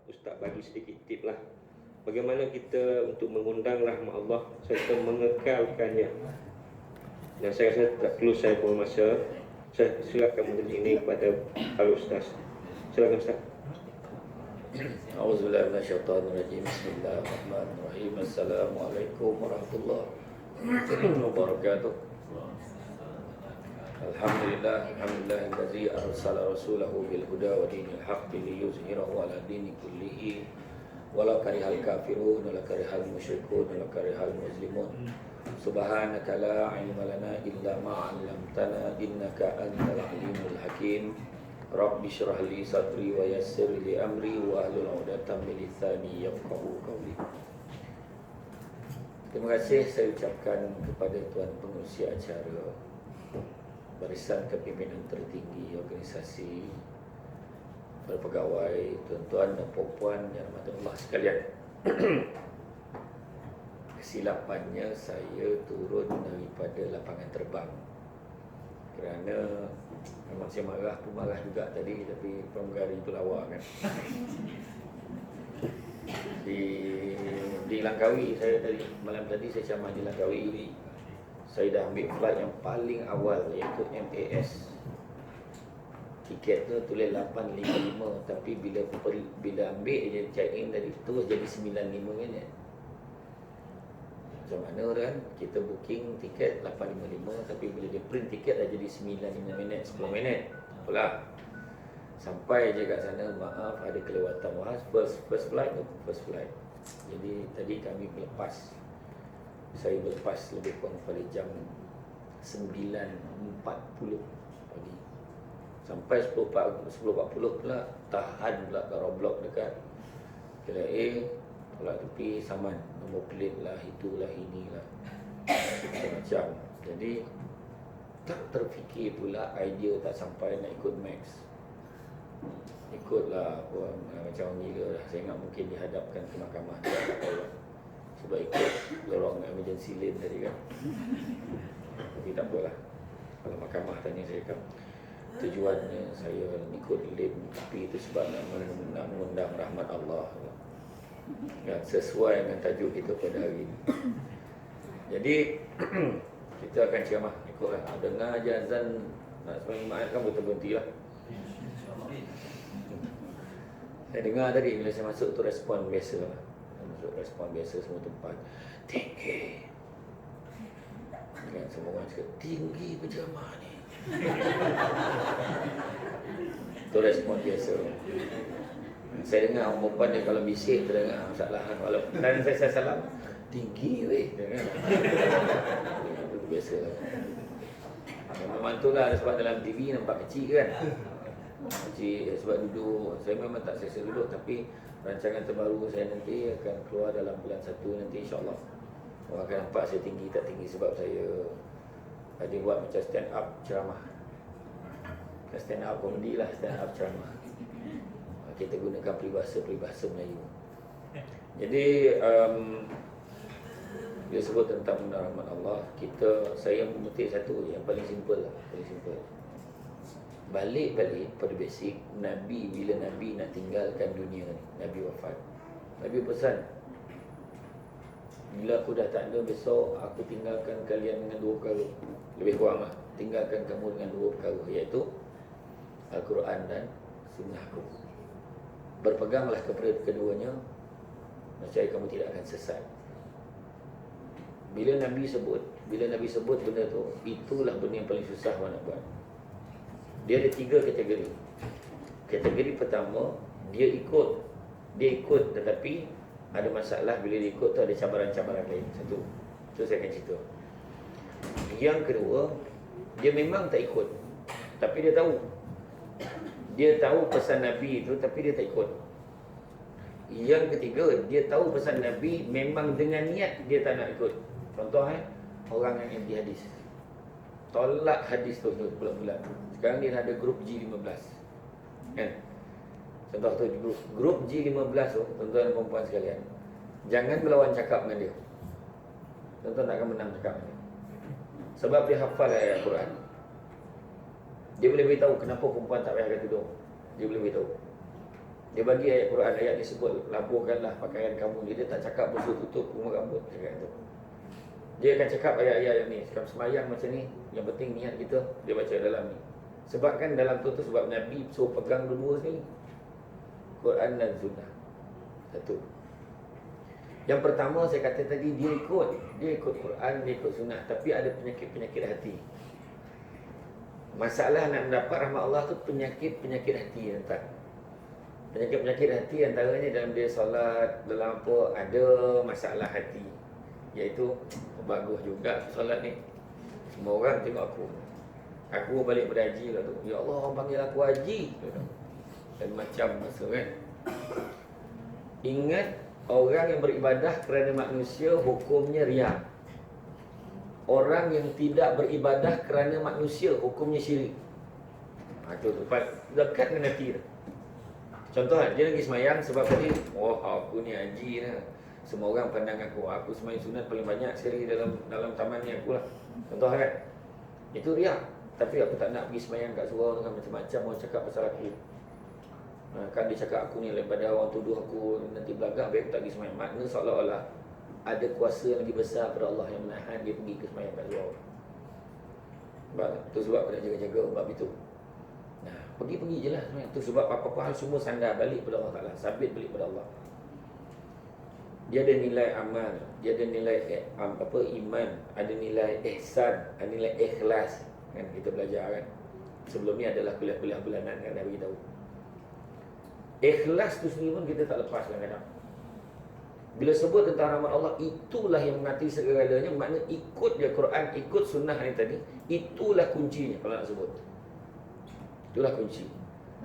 Ustaz bagi sedikit tip lah. Bagaimana kita untuk mengundang rahmat Allah serta mengekalkannya. Dan saya rasa tak perlu saya buang masa. Saya silakan menjadi ini kepada Al-Ustaz. Silakan Ustaz. A'udzubillahi minasyaitonirrajim. Bismillahirrahmanirrahim. Assalamualaikum warahmatullahi wabarakatuh. Alhamdulillahi arsala rasulahu bil huda wa dinil haqqi liyuzhirahu ala dini kullihi walau karihal kafirun wala karihal musyrikun wala karihal muslimun. Subhanaka la ilma lana illa ma 'allamtana innaka antal alimul hakim. Rabbi syrah li sadri wa yassir li amri wa hlul 'uqdatam min lisani yafqahu qawli. Terima kasih saya ucapkan kepada tuan pengurusi acara, barisan kepimpinan tertinggi organisasi, para pegawai, tuan-tuan dan puan-puan yang dirahmati Allah sekalian. Kesilapannya saya turun daripada lapangan terbang kerana memang saya marah pun marah juga tadi, tapi pramugari itu lawa kan. Di Langkawi, saya tadi malam tadi saya ceramah di Langkawi. Saya dah ambil flight yang paling awal, iaitu MAS. Tiket tu tulis 8.55, tapi bila ambil dia check in tadi terus jadi 9.5 minit. Macam mana kan? Kita booking tiket 8.55, tapi bila dia print tiket dah jadi 9.5 minit, 10 minit. Apalah. Sampai je kat sana, maaf ada kelewatan. First flight. Jadi tadi kami saya berlepas lebih kurang pada jam 9.40 pagi. Sampai 10.40 pula tahan pula kat roadblock dekat KLIA. Tolak tepi saman, nombor plate lah, itulah, inilah, macam. Jadi tak terfikir pula idea tak sampai nak ikut Max. Ikutlah macam gila lah. Saya ingat mungkin dihadapkan ke mahkamah sebab ikut lorong emergency lane tadi kan. Tapi tak apalah, kalau mahkamah tanya saya kan tujuannya saya ikut lane, tapi itu sebab nak mengundang rahmat Allah yang sesuai dengan tajuk kita pada hari ini. Jadi kita akan ceramah ikutlah. Dengar je azan nak sembahyang Jumaat kan berhenti lah. Saya dengar tadi bila saya masuk tu respon biasa lah. Respon biasa semua tempat tinggi. Kan semua orang cakap tinggi berjamaah ni. Itu respon biasa. Saya dengar orang perempuan dia kalau bisik terdengar masalah. Walaupun dan saya salam tinggi weh. Itu biasa lah. Memang tu lah sebab dalam TV nampak kecil kan. Kecil sebab duduk. Saya memang tak selesa duduk, tapi rancangan terbaru saya nanti akan keluar dalam bulan 1 nanti insyaAllah. Orang akan nampak saya tinggi tak tinggi sebab saya ada buat macam stand up ceramah. Stand up komedi lah, stand up ceramah. Kita gunakan peribahasa Melayu. Jadi dia sebut tentang rahmat Allah, saya memetik satu yang paling simple lah, paling simple. Balik pada basic Nabi, bila Nabi nak tinggalkan dunia ni, Nabi wafat, Nabi pesan, bila aku dah tak ada besok, aku tinggalkan kalian dengan 2 perkara. Lebih kurang lah, tinggalkan kamu dengan 2 perkara, iaitu Al-Quran dan Sunnahku. Berpeganglah kepada keduanya, nescaya kamu tidak akan sesat. Bila Nabi sebut benda tu, itulah benda yang paling susah orang nak buat. Dia ada 3 kategori. Kategori pertama, dia ikut tetapi ada masalah. Bila dia ikut tu ada cabaran-cabaran lain. Satu, itu saya akan cerita. Yang kedua, dia memang tak ikut, tapi dia tahu pesan Nabi itu, tapi dia tak ikut. Yang ketiga, dia tahu pesan Nabi memang dengan niat dia tak nak ikut. Contoh orang yang anti hadis, tolak hadis tu bulat-bulat. Sekarang dia ada grup G15 kan. Contoh tu grup G15 tu, tuan-tuan dan puan-puan sekalian, jangan berlawan cakap dengan dia. Tuan-tuan tak akan menang cakap dengan dia. Sebab dia hafal ayat Al-Quran. Dia boleh beritahu kenapa perempuan tak payah pakai tudung. Dia boleh beritahu. Dia bagi ayat Quran, ayat ni sebut laburkanlah pakaian kamu. Dia tak cakap basuh tutup rumah rambut, cakap itu. Dia akan cakap ayat-ayat yang ni. Sekarang semayang macam ni, yang penting niat kita, dia baca dalam ni. Sebab kan dalam tu sebab Nabi suruh pegang dua-dua sekali, Quran dan Sunnah. Satu. Yang pertama saya kata tadi, dia ikut Quran, dia ikut Sunnah. Tapi ada penyakit-penyakit hati. Masalah nak mendapat rahmat Allah tu penyakit-penyakit hati yang tak. Penyakit-penyakit hati antaranya dalam dia solat, dalam apa, ada masalah hati. Iaitu, bagus juga solat ni. Semua orang tengok aku. Aku balik berhaji lah tu. Ya Allah, orang panggil aku haji. Dan macam masa kan. Ingat, orang yang beribadah kerana manusia, hukumnya riya. Orang yang tidak beribadah kerana manusia, hukumnya syirik. Itu tempat dekat dengan hati tu. Contoh, dia lagi semayang sebab tadi, aku ni haji lah. Semua orang pandang aku semayang sunat paling banyak sekali dalam taman ni aku lah. Contoh kan, itu riak. Tapi aku tak nak pergi semayang kat surau dengan macam-macam orang cakap pasal aku. Kan dia cakap aku ni daripada orang tuduh aku nanti belagak, baik aku tak pergi semayang. Makna seolah-olah ada kuasa yang lebih besar pada Allah yang menahan dia pergi ke semayang kat surau. Itu sebab aku nak jaga-jaga bab itu. Pergi-pergi je lah sebenarnya. Itu sebab apa-apa hal semua sandar balik pada Allah Ta'ala, sabit balik pada Allah. Dia ada nilai amal, dia ada nilai iman, ada nilai ihsan, ada nilai ikhlas. Kan kita belajar kan. Sebelum ni adalah kuliah-kuliah bulanan kan, dah beritahu. Ikhlas tu sendiri pun kita tak lepas kadang-kadang. Bila sebut tentang rahmat Allah, itulah yang mengatasi segala-galanya. Makna ikut je Quran, ikut sunnah ni tadi, itulah kuncinya kalau nak sebut. Itulah kunci.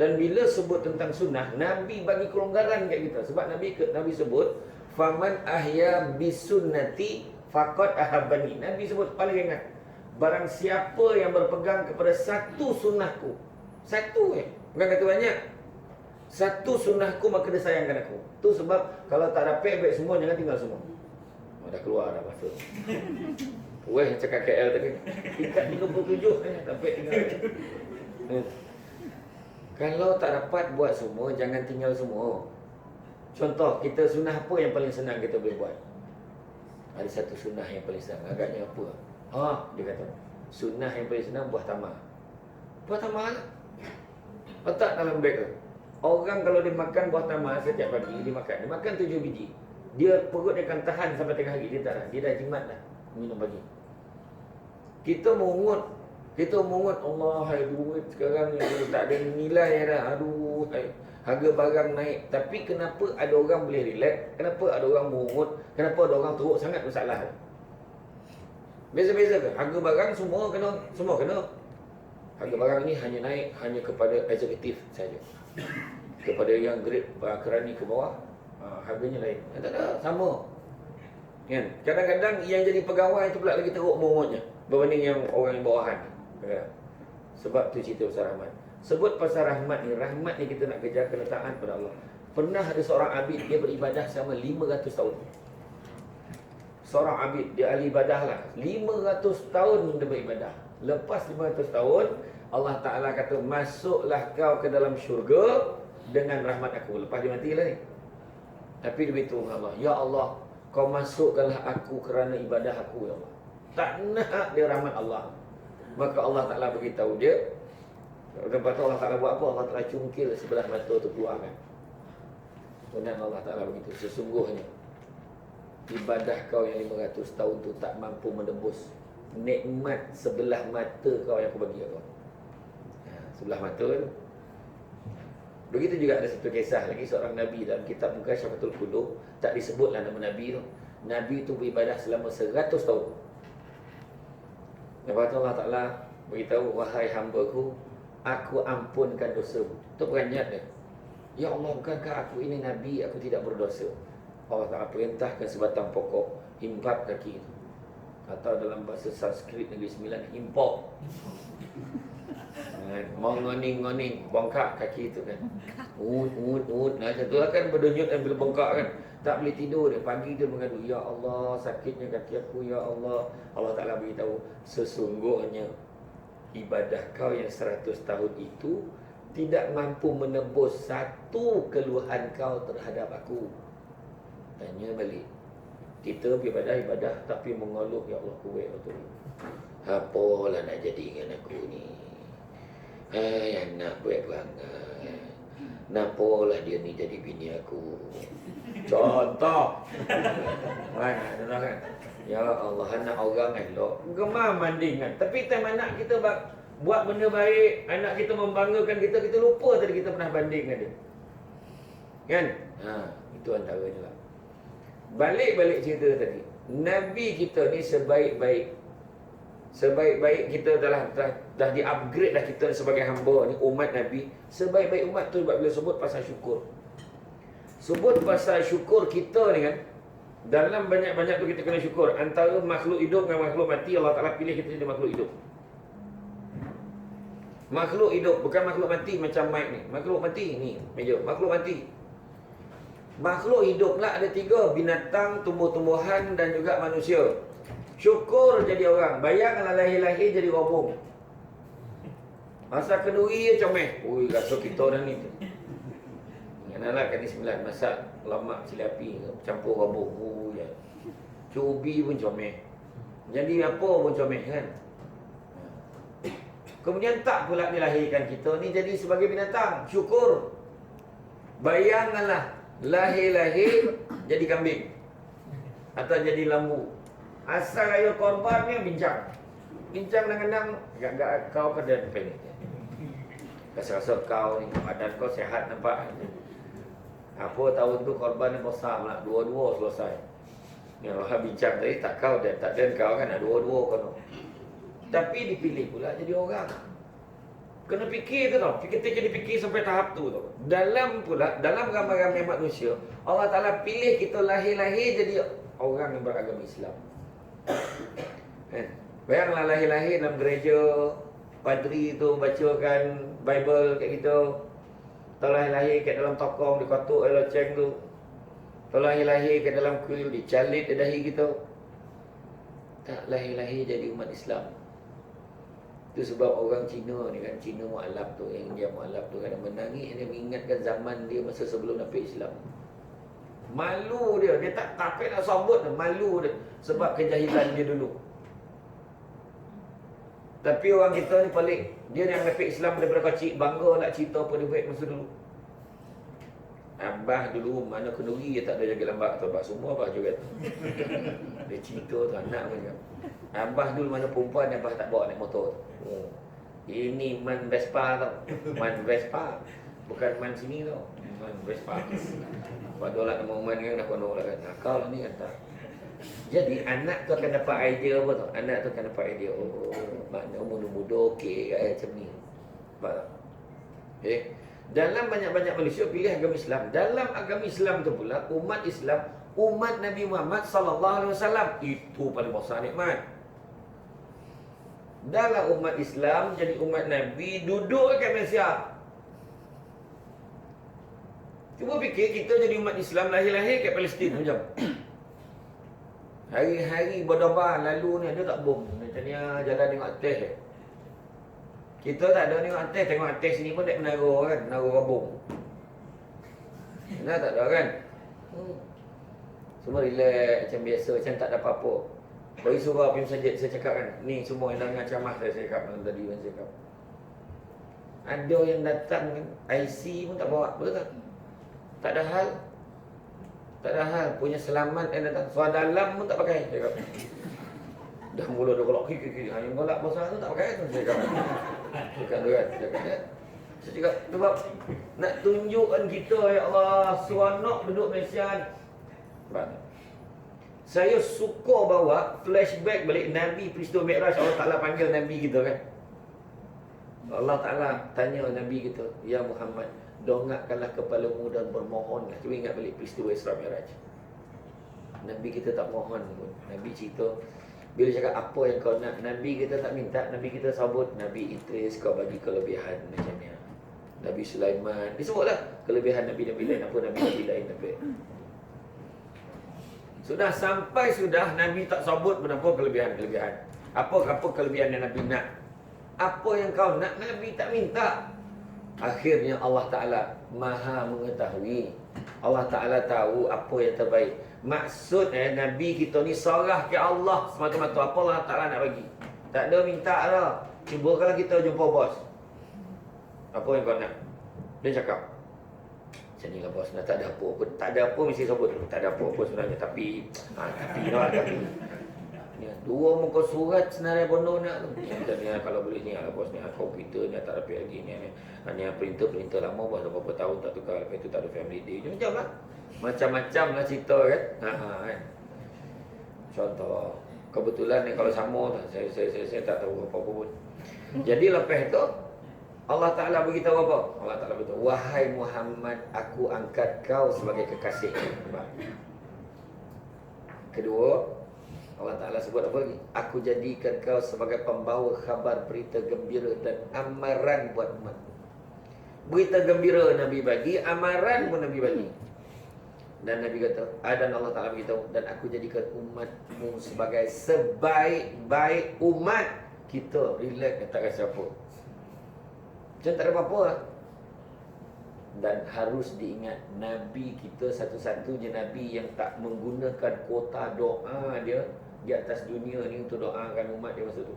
Dan bila sebut tentang sunnah, Nabi bagi kelonggaran kat kita. Sebab Nabi sebut, faman ahya bisunnati faqad ahabbani. Nabi sebut paling ingat, barang siapa yang berpegang kepada satu sunnahku, satu bukan kata banyak, satu sunnahku, maka dia sayangkan aku. Tu sebab kalau tak dapat baik semua, jangan tinggal semua. Dah keluar dah maksud. Weh cakap KL tadi, tingkat 37 dapat tinggal. Kalau tak dapat buat semua, jangan tinggal semua. Contoh, kita sunnah apa yang paling senang kita boleh buat? Ada satu sunnah yang paling senang. Agaknya apa? Dia kata, sunnah yang paling senang buah tamar. Buah tamar lah. Letak dalam beg tu. Orang kalau dia makan buah tamar setiap pagi, dia makan 7 biji. Dia perut dia akan tahan sampai tengah hari. Dia dah jimat dah minum pagi. Kita mungut, Allah, duit sekarang ni tak ada nilai dah. Aduh, harga barang naik. Tapi kenapa ada orang boleh relax? Kenapa ada orang mungut? Kenapa ada orang teruk sangat masalah? Beza-beza ke? Harga barang semua kena. Harga barang ni hanya naik hanya kepada eksekutif saja. Kepada yang grade kerani ke bawah, harganya lain. Tak ada, sama. Kan? Kadang-kadang yang jadi pegawai itu pula lagi teruk mungutnya berbanding yang orang yang bawahan. Sebab tu cerita pasal rahmat. Sebut pasal rahmat ni kita nak kejar keletaan pada Allah. Pernah ada seorang abid, dia beribadah selama 500 tahun. Seorang abid, dia ahli ibadah lah, 500 tahun dia beribadah. Lepas 500 tahun, Allah Ta'ala kata, masuklah kau ke dalam syurga dengan rahmat aku. Lepas dia mati lah ni. Tapi dia beritahu Allah, ya Allah, kau masukkanlah aku kerana ibadah aku, ya Allah. Tak nak dia rahmat Allah. Maka Allah Ta'ala beritahu dia. Lepas tu Allah Ta'ala buat apa? Allah Ta'ala cungkil sebelah mata tu keluarkan. Kemudian Allah Ta'ala begitu, sesungguhnya ibadah kau yang 500 tahun tu tak mampu menebus nikmat sebelah mata kau yang aku bagi kau. Sebelah mata tu. Begitu juga ada satu kisah lagi, seorang Nabi dalam kitab Mukasyfatul Qulub, tak disebutlah nama Nabi tu. Nabi tu beribadah selama 100 tahun. Lepas tu Allah Ta'ala beritahu, wahai hamba-Ku, aku ampunkan dosamu. Itu peranjat dia. Ya Allah, bukankah aku ini Nabi, aku tidak berdosa? Allah Ta'ala perintahkan sebatang pokok, himpat kaki itu. Atau dalam bahasa Sanskrit Negeri Sembilan, himpok. Mengoning-ngoning, bongkak kaki itu kan. Nah, macam tu lah kan, berdenyut dan bila bongkak kan. Tak boleh tidur dia. Pagi dia mengadu, ya Allah, sakitnya kaki aku, ya Allah. Allah Ta'ala beritahu, sesungguhnya ibadah kau yang 100 tahun itu tidak mampu menebus satu keluhan kau terhadap aku. Tanya balik. Kita beribadah tapi mengeluh, ya Allah kuat betul. Apalah nak jadi dengan aku ni? Hai anak buat perangai. Nampalah dia ni jadi bini aku. Contoh. Kan? Ya Allah, anak orang elok. Gemar mandingan. Tapi time anak kita buat benda baik, anak kita membanggakan kita, kita lupa tadi kita pernah banding dengan dia. Kan? Itu antaranya lah. Balik cerita tadi. Nabi kita ni sebaik-baik kita dah di-upgrade dah kita sebagai hamba ni, umat Nabi. Sebaik-baik umat tu bila sebut pasal syukur. Sebut pasal syukur kita ni kan, dalam banyak-banyak tu kita kena syukur. Antara makhluk hidup dengan makhluk mati, Allah Ta'ala pilih kita jadi makhluk hidup. Makhluk hidup, bukan makhluk mati macam mic ni. Makhluk mati ni, meja. Makhluk mati. Makhluk hidup lah ada 3. Binatang, tumbuh-tumbuhan dan juga manusia. Syukur jadi orang. Bayanglah lahir-lahir jadi robong. Masa kenduri je comel. Ui, rasa kita dah ni. Ingatlah kan ni 9. Masak lemak cili api, campur robong. Ui, ya. Cubi pun comel. Jadi apa pun comel kan. Kemudian tak pula dilahirkan kita ni jadi sebagai binatang. Syukur. Bayangkanlah lahir-lahir jadi kambing atau jadi lembu. Asal raya korban ni bincang kadang-kadang agak kau kena pelik. Rasa-rasa kau ni badan kau sihat nampak. Apa tahun tu korban ni besar lah, 2-2 selesai. Yang orang bincang tadi tak kau dan tak dan kau kan ada 2-2 kan. Tapi dipilih pula jadi orang. Kena fikir tu tau. Kita kena fikir sampai tahap tu tau. Dalam ramai-ramai manusia, Allah Ta'ala pilih kita lahir-lahir jadi orang yang beragama Islam. Bayanglah lahir-lahir dalam gereja, padri tu bacakan Bible kat kita. Atau lahir-lahir kat dalam tokong, dikotuk oleh loceng tu. Atau lahir-lahir kat dalam kuil, dicalit di dahi kita. Tak lahir-lahir jadi umat Islam. Itu sebab orang Cina ni kan, Cina mu'alaf tu, yang dia mu'alaf tu kan menangis, dia mengingatkan zaman dia masa sebelum dapat Islam. Malu dia tak nak sambut, malu dia sebab kejahilan dia dulu. Tapi orang kita ni pelik, dia yang dapat Islam daripada kecil, bangga nak cerita apa dia buat masa dulu. Abah dulu mana kenduri dia tak ada jaga lambak tu, abah semua abah juga tu. Dia cerita tu anak macam. Abah dulu mana perempuan abah tak bawa naik motor tu. Ini man Vespa tau. Man Vespa. Bukan man sini tau. Man Vespa. Padahal nama man kan dah kono lah kan. Kau lah ni kan tak. Jadi anak tu akan dapat idea apa tau. Anak tu akan dapat idea. Oh, makna muda-muda okey macam ni. Nampak tak? Okay. Dalam banyak-banyak manusia pilih agama Islam. Dalam agama Islam tu pula umat Islam, umat Nabi Muhammad sallallahu alaihi wasallam itu paling besar nikmat. Dalam umat Islam jadi umat Nabi duduk kat Malaysia. Cuba fikir kita jadi umat Islam lahir-lahir kat Palestin macam. Hari-hari berdebar lalu ni ada tak bom. Macam ni jalan tengok atas. Kita tak ada tengok atas sini pun tak menara kan, menara rabung. Nah tak ada kan. Semua relax macam biasa, macam tak ada apa-apa. Bagi surah pergi masjid, saya cakap kan, ni semua yang dengar ceramah saya cakap tadi saya cakap. Ada yang datang kan, IC pun tak bawa, betul tak? Tak ada hal. Tak ada hal, punya selamat yang datang. Suara dalam pun tak pakai, saya cakap. Dah mula dah golak kiki. Yang golak besar tu tak pakai tu saya cakap. Bukan tu kan. Saya cakap sebab nak tunjukkan kita ya Allah seronok duduk Malaysia. Saya suka bawa flashback balik Nabi peristiwa Mi'raj. Allah Ta'ala panggil Nabi kita kan. Allah Ta'ala tanya Nabi kita, ya Muhammad, dongakkanlah kepalamu dan bermohonlah. Cuba ingat balik peristiwa Isra Mi'raj. Nabi kita tak mohon pun. Nabi cerita. Bila cakap apa yang kau nak, Nabi kita tak minta. Nabi kita sabut, Nabi Idris kau bagi kelebihan macam ni. Nabi Sulaiman, disebutlah kelebihan Nabi-Nabi lain. Apa Nabi-Nabi lain dapat. Sudah sampai sudah Nabi tak sabut pun apa kelebihan-kelebihan. Apa kelebihan yang Nabi nak. Apa yang kau nak, Nabi tak minta. Akhirnya Allah Ta'ala Maha mengetahui. Allah Ta'ala tahu apa yang terbaik. Maksud Nabi kita ni serah ke Allah semata-mata. Apa Allah Ta'ala nak bagi? Tak ada minta lah. Cuba kalau kita jumpa bos, apa yang kau nak? Dia cakap, macam ni lah bos, nak tak ada apa pun. Tak ada apa mesti sebut. Tak ada apa-apa sebenarnya. Tapi ya, 2 muka surat senarai bono nak tu. Ni kalau boleh ni lah bos, ni komputer ni tak dapat lagi ni. Ni printer lama bos, dah berapa tahun tak tukar. Lepas tu tak ada family day. Macam lah. Macam-macam lah cerita kan. Kan. Contoh, kebetulan ni kalau sama saya tak tahu apa-apa pun. Jadi lepas tu Allah Ta'ala beritahu apa? Allah Ta'ala beritahu, wahai Muhammad, aku angkat kau sebagai kekasih. Kedua, Allah Ta'ala sebut apa lagi? Aku jadikan kau sebagai pembawa khabar berita gembira dan amaran buat umat. Berita gembira Nabi bagi, amaran pun Nabi bagi. Dan Nabi kata, dan Allah Ta'ala beritahu, dan aku jadikan umatmu sebagai sebaik-baik umat. Kita relax, tak kata siapa. Macam tak ada apa-apa lah. Dan harus diingat, Nabi kita satu-satunya Nabi yang tak menggunakan kuota doa dia di atas dunia ni untuk doakan umat dia masa tu.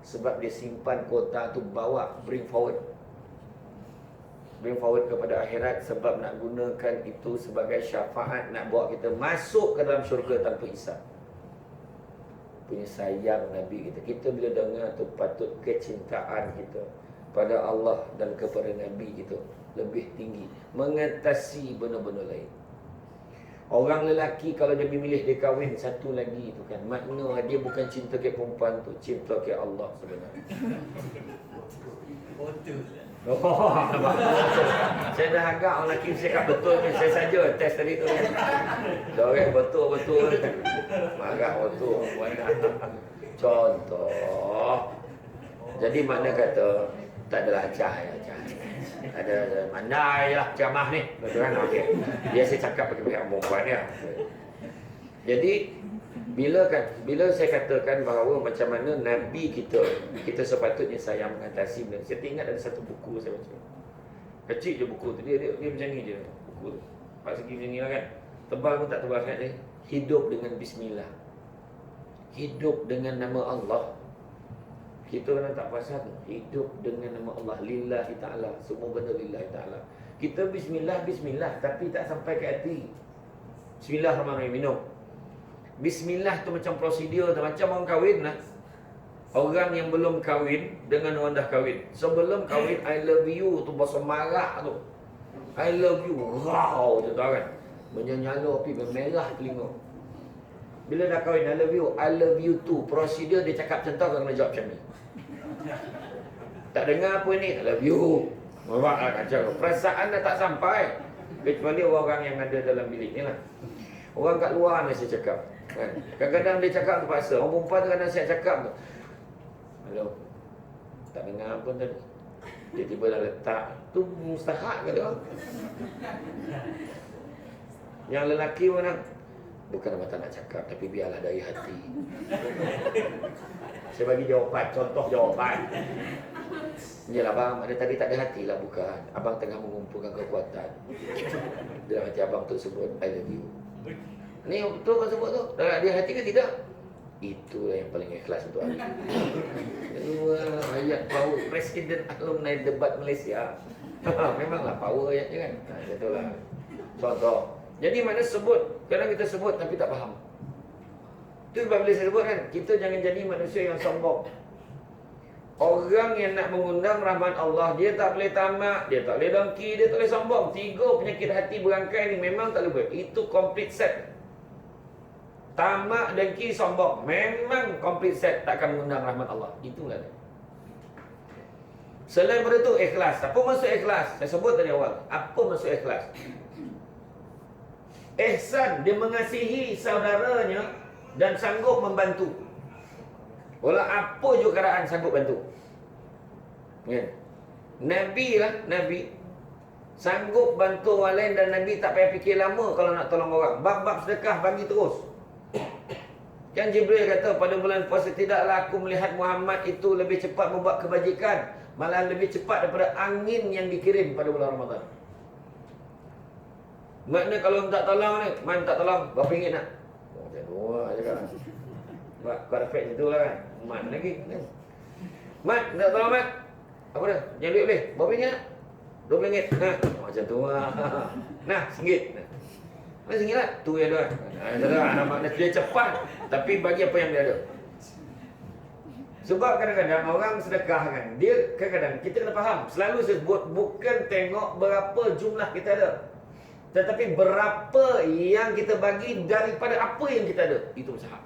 Sebab dia simpan kuota tu, bawa, bring forward kepada akhirat. Sebab nak gunakan itu sebagai syafaat, nak bawa kita masuk ke dalam syurga tanpa hisab. Punya sayang Nabi kita. Kita bila dengar tu patut kecintaan kita pada Allah dan kepada Nabi kita lebih tinggi, mengatasi benda-benda lain. Orang lelaki kalau dia memilih dia kahwin satu lagi tu kan, makna dia bukan cinta ke perempuan tu, cinta ke Allah sebenarnya. Saya dah agak orang lelaki cakap betul ni, saya saja test tadi tu kan. Dah orang betul-betul marah betul. Contoh, jadi makna kata tak adalah acah. Ada mandai lah ceramah ni. Betul kan? Okey. Dia saya cakap bagi pihak perempuan ya. Jadi bila saya katakan bahawa macam mana Nabi kita sepatutnya sayang mengatasi benda. Saya ingat ada satu buku saya baca. Kecil je buku tu. Dia macam ni je buku tu. Pak segi macam ni lah kan. Tebal pun tak tebal sangat dia. Hidup dengan bismillah. Hidup dengan nama Allah. Kita orang tak pasal hidup dengan nama Allah, lillahi ta'ala. Semua benda lillahi ta'ala. Kita bismillah tapi tak sampai ke hati. Bismillahirrahmanirrahim, minum. Bismillah tu macam prosedur tu, macam orang kahwin lah. Orang yang belum kahwin dengan orang dah kahwin. Sebelum kahwin, I love you tu bahasa marah tu. I love you, wow, tu tahu kan. Menyala api, merah telinga. Bila dah kahwin, I love you too. Prosedur dia cakap macam tu, kau kena jawab macam ni. Tak dengar apa ni, I love you. Bapak lah kacau. Perasaan dah tak sampai. Kecuali orang yang ada dalam bilik ni lah. Orang kat luar ni saya cakap kan? Kadang-kadang dia cakap terpaksa. Orang perempuan tu kadang saya cakap tu, hello, tak dengar pun tadi. Dia tiba dah letak. Tu mustahak ke dia? Yang lelaki mana? Bukan mata nak cakap, tapi biarlah dari hati. Saya bagi jawapan, contoh jawapan. Yalah abang, ada tadi tak ada hati lah, bukan. Abang tengah mengumpulkan kekuatan. Dalam hati abang tu sebut, I love you. Ni betul kan sebut tu? Dalam dia hati ke tidak? Itulah yang paling ikhlas untuk Ali. Ayat power Presiden Alumni Debat Malaysia. Memanglah power ayatnya kan. Itulah contoh. Jadi mana sebut, kadang kita sebut tapi tak faham. Itu sebab bila saya sebut kan, kita jangan jadi manusia yang sombong. Orang yang nak mengundang rahmat Allah, dia tak boleh tamak, dia tak boleh dengki, dia tak boleh sombong. 3 penyakit hati berangkai ni memang tak boleh buat. Itu complete set. Tamak, dengki, sombong, memang complete set, takkan mengundang rahmat Allah. Itulah dia. Selain daripada itu, ikhlas. Apa maksud ikhlas? Saya sebut tadi awal. Apa maksud ikhlas? Ihsan, dia mengasihi saudaranya dan sanggup membantu. Walau apa juga keadaan sanggup bantu. Ya. Nabi lah, Nabi sanggup bantu orang lain dan Nabi tak payah fikir lama kalau nak tolong orang. Bab-bab sedekah bagi terus. Kan Jibril kata pada bulan puasa, tidaklah aku melihat Muhammad itu lebih cepat membuat kebajikan, malah lebih cepat daripada angin yang dikirim pada bulan Ramadan. Maknanya kalau minta tolong ni, Man tak tolong, berapa ringgit nak? Oh, macam dua je kan. Buat kau dapat situ lah kan. Man lagi kan. Man, minta tolong Man. Apa dah? Jangan duit boleh. Berapa ringgit nak? RM20. Nah, macam tu lah. Nah, RM1. Mana RM1 lah? Tu yang dia. Nampak dia cepat. Tapi bagi apa yang dia ada. Sebab kadang-kadang orang sedekah kan. Dia kadang-kadang, kita kena faham. Selalu saya sebut, bukan tengok berapa jumlah kita ada. Tetapi berapa yang kita bagi daripada apa yang kita ada. Itu usaha.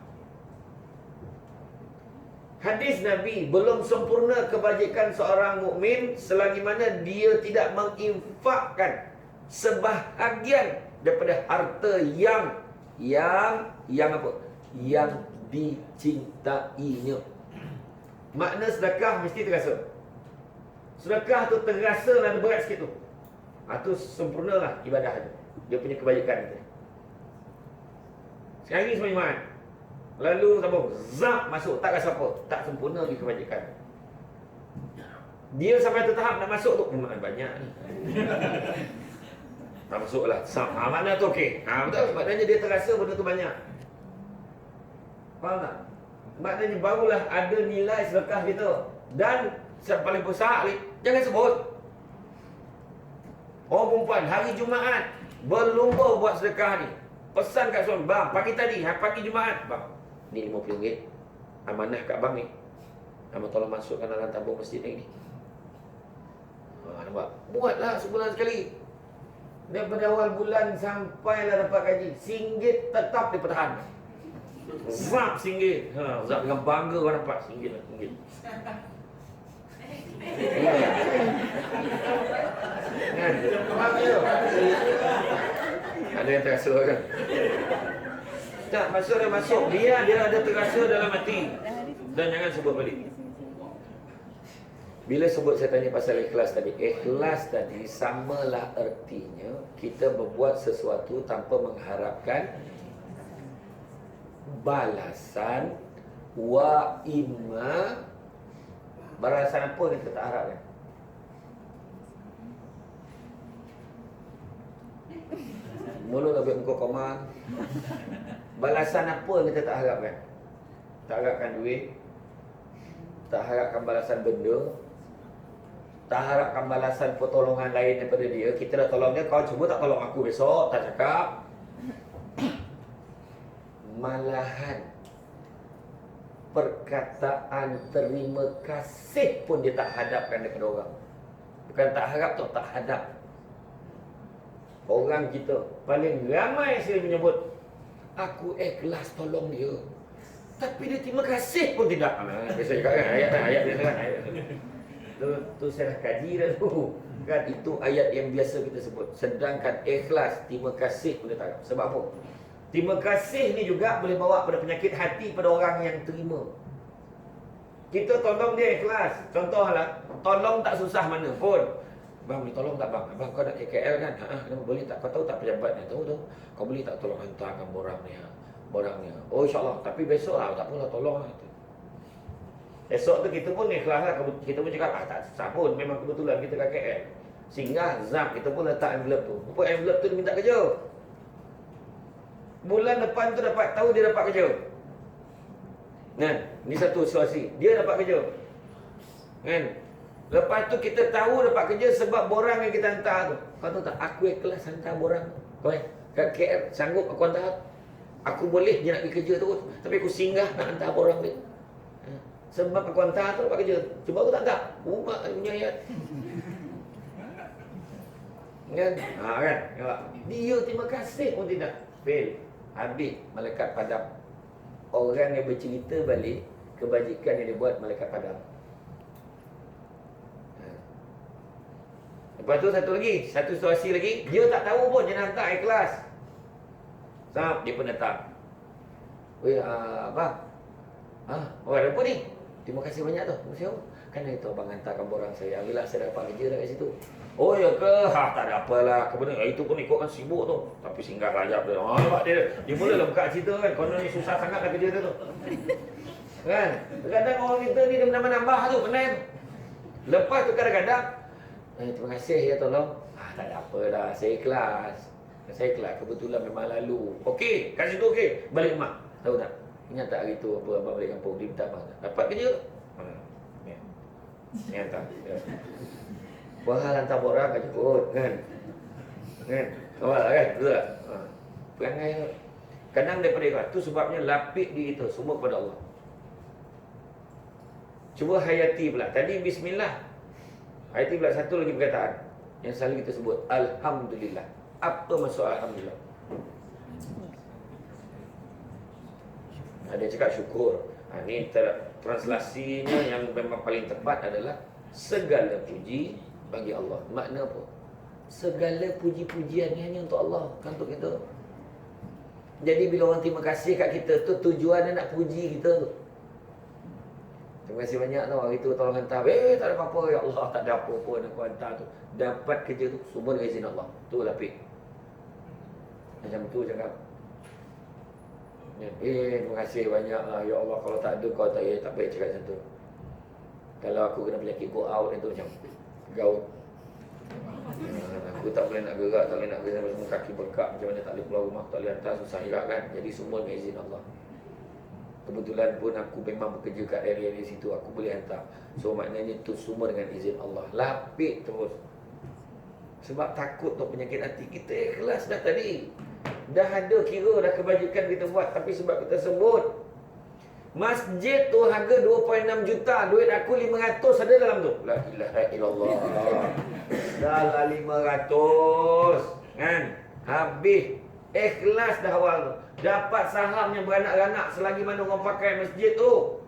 Hadis Nabi, belum sempurna kebajikan seorang mukmin selagi mana dia tidak menginfakkan sebahagian daripada harta yang apa? Yang dicintainya. Makna sedekah mesti terasa. Sedekah tu terasa dan berat sikit tu. Itu sempurnalah ibadah tu. Dia punya kebajikan tu. Sekarang ni semua iman. Lalu sambung, zap masuk, tak rasa apa, tak sempurna di kebajikan. Dia sampai tu tahap nak masuk tu, banyak ni. Tak masuklah, zap. Mana tu okey. Betul, maknanya dia terasa benda tu banyak. Faham tak? Maknanya barulah ada nilai sedekah kita. Dan yang paling besar ni, jangan sebut. Orang perempuan, hari Jumaat berlumba buat sedekah ni. Pesan kat suami, bang, pagi tadi, pagi Jumaat, bang, ni RM50 amanah kat abang ni. Abang tolong masukkan dalam tabung masjid ni. Nampak? Buatlah sebulan sekali. Daripada awal bulan sampailah dapat gaji, RM1 tetap dipertahan. Zap RM1. Zap dengan bangga orang dapat RM1 lah. Kan? Ada yang terasa kan? Tak, masuk dia masuk. Dia ada terasa dalam hati. Dan jangan sebut balik. Bila sebut saya tanya pasal ikhlas tadi. Ikhlas tadi samalah ertinya kita berbuat sesuatu tanpa mengharapkan balasan wa imma. Balasan apa kita tak harapkan? Mulut lebih muka koma. Balasan apa yang kita tak harapkan? Tak harapkan duit, tak harapkan balasan benda, tak harapkan balasan pertolongan lain daripada dia. Kita dah tolong dia, kau cuba tak tolong aku besok, tak cakap. Malahan perkataan terima kasih pun dia tak hadapkan daripada orang. Bukan tak harap tu, tak hadap. Orang kita paling ramai saya menyebut, aku ikhlas tolong dia, tapi dia terima kasih pun tidak. Biasa cakap kan, ayat dia kan, ayat tu saya dah kaji dah tu. Kan itu ayat yang biasa kita sebut. Sedangkan ikhlas, terima kasih pun dia tak. Sebab apa? Terima kasih ni juga boleh bawa pada penyakit hati pada orang yang terima. Kita tolong dia ikhlas. Contohlah, tolong tak susah mana pun. Bang, boleh tolong tak bang? Abang kau nak KL kan? Boleh tak? Kau tahu tak pejabat ni? Tahu. Kau boleh tak tolong hantarkan borang ni? Borang ni. Oh, insyaAllah. Tapi besok lah. Tak apalah, tolong lah. Esok tu kita pun ikhlas lah. Kita pun cakap, tak susah pun. Memang kebetulan kita kat KL. Sehingga zam, kita pun letak envelope tu. Apa envelope tu dia minta kerja? Bulan depan tu tahu dia dapat kerja. Kan? Ni satu situasi. Dia dapat kerja. Kan? Lepas tu kita tahu dapat kerja sebab borang yang kita hantar tu. Kau tahu tak, aku ikhlas hantar borang. Kau kat KL sanggup aku hantar. Aku boleh je nak pergi kerja terus, tapi aku singgah nak hantar borang dia. Sebab aku hantar tu dapat kerja. Cuba aku tak hantar. Umat punya ayat. Kan? Kan? Dia terima kasih pun tidak. Fail. Habis malaikat padam. Orang yang bercerita balik kebajikan yang dia buat, malaikat padam. Lepas tu satu situasi lagi, dia tak tahu pun, dia nak hantar ikhlas. Dia pun datang. Weh, abang. Orang apa ni? Terima kasih banyak tu. Terima kasih. Kan itu abang hantarkan borang saya. Alhamdulillah saya dapat kerja dekat situ. Oh ya ke? Tak ada apalah. Kemudian itu pun ikut kan sibuk tu. Tapi singgah rajab dia. Nampak dia mulalah buka cerita kan. Konon ni susah sangat lah kerja dia tu. Kan? Kadang-kadang orang kita ni dia menambah-nambah tu. Kenal tu. Lepas tu kadang-kadang, terima kasih ya tolong. Tak ada apalah. Saya ikhlas. Saya ikhlas. Kebetulan memang lalu. Okey. Kat situ okey. Balik rumah. Tahu tak? Ingat tak hari tu apa abang balik kampung. Dia minta abang. Dapat kerja? Ni hantar. Bahal hantar borang kan cukup. Kan? Nampak kan? Betul tak? Perangai. Kadang daripada ikhlas. Tu sebabnya lapik diri kita. Semua kepada Allah. Cuba hayati pula. Tadi bismillah. Hayati pula satu lagi perkataan yang selalu kita sebut. Alhamdulillah. Apa maksud Alhamdulillah? Ada yang cakap syukur. Ini translasinya yang memang paling tepat adalah segala puji bagi Allah. Makna apa? Segala puji-pujian ni hanya untuk Allah. Bukan untuk kita. Jadi bila orang terima kasih kat kita tu, tujuan dia nak puji kita tu. Terima kasih banyak tau. Hari tu tolong hantar. Tak ada apa-apa. Ya Allah, tak ada apa-apa nak aku hantar tu. Dapat kerja tu semua dengan izin Allah. Tu lapik. Macam tu cakap. Terima kasih banyak lah. Ya Allah, kalau tak ada kau tak baik cakap macam tu. Kalau aku kena penyakit go out itu macam gout. Aku tak boleh nak gerak, tak boleh nak gerak, semua kaki bengkak. Macam mana tak boleh keluar rumah, tak boleh hantar, susah gerak kan. Jadi semua dengan izin Allah. Kebetulan pun aku memang bekerja kat area situ, aku boleh hantar. So maknanya tu semua dengan izin Allah. Lapik terus. Sebab takut tu penyakit hati. Kita ikhlas dah tadi. Dah ada kira dah kebajikan kita buat. Tapi sebab kita sebut masjid tu harga 2.6 juta. Duit aku 500 ada dalam tu. La ilaha illallah. Dah lah 500 kan. Habis. Ikhlas dah awal tu. Dapat saham yang beranak-ranak selagi mana orang pakai masjid tu.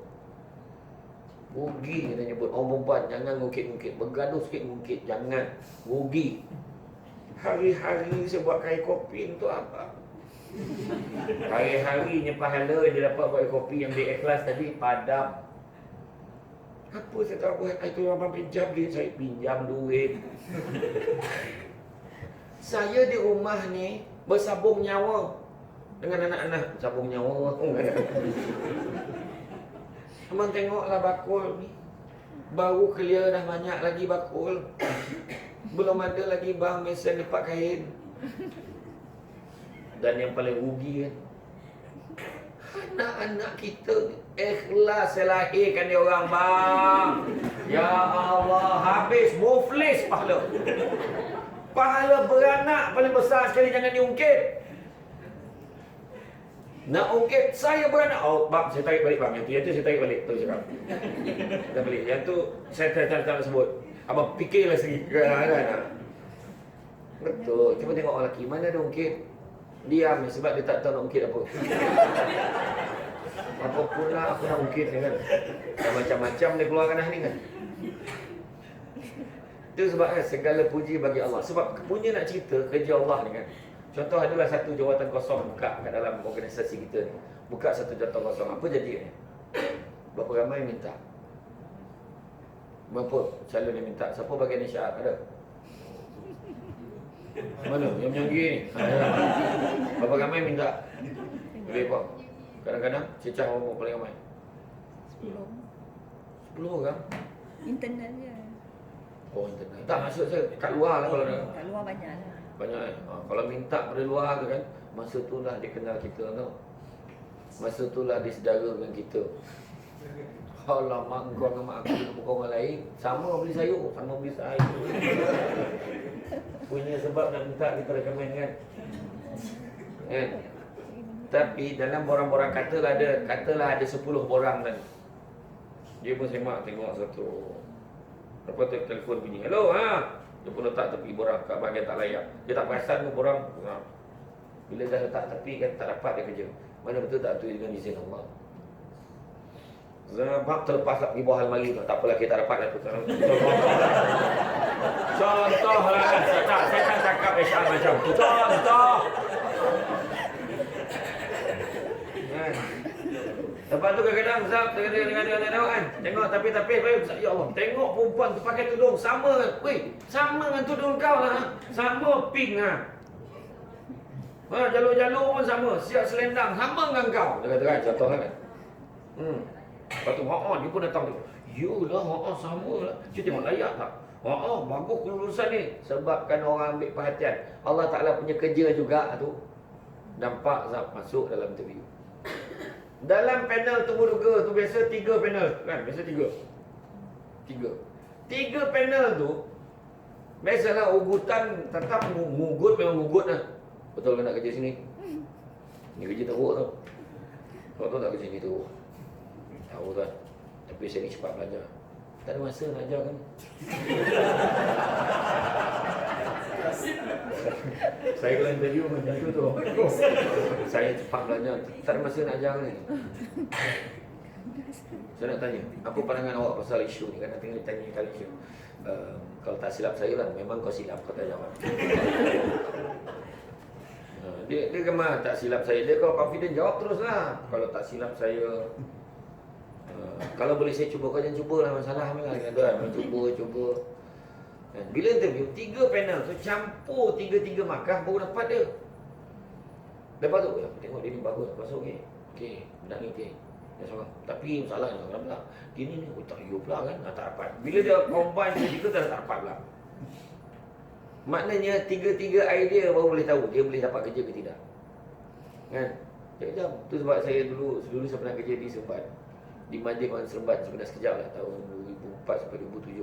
Rugi kita nyebut. Orang perempuan jangan ngukit-ngukit. Bergaduh sikit ngukit. Jangan. Rugi. Hari-hari saya buat kain kopi untuk apa? Hari-harinya pahala yang dia dapat buat kopi yang dia ikhlas tadi padam. Apa saya tak buat? Itu abang pinjam duit. Saya pinjam duit. Saya di rumah ni bersabung nyawa dengan anak-anak. Sabung nyawa. Abang tengoklah bakul ni. Baru clear dah banyak lagi bakul. Belum ada lagi bang mesin lipat kain. Dan yang paling rugi kan, anak-anak kita ikhlas saya lahirkan dia orang bang. Ya Allah, habis muflis pahala. Pahala beranak paling besar sekali, jangan diungkit. Nak ungkit saya beranak. Oh bang, saya tarik balik bang. Yang tu saya tarik balik. Tu cakap. Kita balik. Yang tu saya tak sebut. Abang fikirlah sikit kan. Betul. Cuba tengok orang lelaki. Mana ada ungkit? Diam sebab dia tak tahu nak ungkit apa. Apa pula aku nak ungkit kan. Dan macam-macam dia keluarkan dah ni kan. Itu sebab kan segala puji bagi Allah. Sebab punya nak cerita kerja Allah ni kan. Contoh adalah satu jawatan kosong buka kat dalam organisasi kita ni. Buka satu jawatan kosong. Apa jadi ni? Berapa ramai minta? Berapa calon yang minta? Siapa bagian isyarat? Ada? Mana? Yang menyanggih ni? Berapa ramai minta? Boleh apa? Kadang-kadang cecah orang paling ramai 10 orang? Internet je. Oh internet. Tak maksud saya kat luar lah kalau ada. Kat luar banyak lah. Banyak kalau minta pada luar tu kan, masa tu lah dia kenal kita tau. Masa tu lah dia sedara dengan kita. Alamak, kau dengan mak aku dengan bukan orang lain. Sama beli sayur, sama beli sayur. Punya sebab nak minta kita rekomen kan. Tapi dalam borang-borang katalah ada 10 borang tadi. Dia pun semak tengok satu. Lepas tu telefon bunyi. Hello, dia pun letak tepi borang kat bahagian tak layak. Dia tak perasan ke borang. Bila dah letak tepi kan tak dapat dia kerja. Mana betul tak betul dengan izin Allah. Sebab terlepas tak pergi bawah almari tu. Tak apalah kita dapat lah tu. Contoh lah. Saya tak cakap HR macam tu. Contoh. Lepas tu kadang-kadang Zab tengok kan. Tengok tapi ya Allah, tengok perempuan tu pakai tudung sama. Weh, sama dengan tudung kau lah. Sama pink ah. Jalur-jalur pun sama, siap selendang sama dengan kau. Dia kata kan, contoh kan. Lepas tu dia pun datang tu. Yalah, sama lah. Cik tengok layak tak? Bagus kelulusan ni. Sebabkan orang ambil perhatian. Allah Ta'ala punya kerja juga tu. Nampak Zab masuk dalam interview. Dalam panel temuruga tu biasa 3 panel kan? Biasa 3 panel tu biasalah ugutan tetap mugut memang mugut lah. Betul ke nak kerja sini? Ni kerja teruk tau. Kau tahu tak kerja sini teruk? Tahu kan? Tapi saya ni cepat belajar. Tak ada masa nak ajar kan? Saya kalau interview macam tu saya cepat belajar. Tak ada masa nak ajar ni. Saya nak tanya, apa pandangan awak pasal isu ni? Kan tengok tanya kali isu. Kalau tak silap saya lah, memang kau silap, kau tak jawab. Dia kemah tak silap saya. Dia kalau confident jawab teruslah. Kalau tak silap saya, kalau boleh saya cuba, kau jangan cubalah, masalah lah. Cuba. Bila interview, 3 panel tu campur 3 markah baru dapat dia. Lepas tu, tengok dia ni bagus, masuk okey, benar ni okey. Dia seorang. Tapi masalahnya kenapa? Gini ni, tak you pula kan, tak dapat. Bila dia combine kita tak dapat pula. Maknanya 3 idea baru boleh tahu dia boleh dapat kerja ke tidak. Kan? Sekejap. Tu sebab saya dulu saya pernah kerja di Seremban. Di Majlis Wan Seremban sebenarnya sekejap lah tahun 2004 sampai 2007.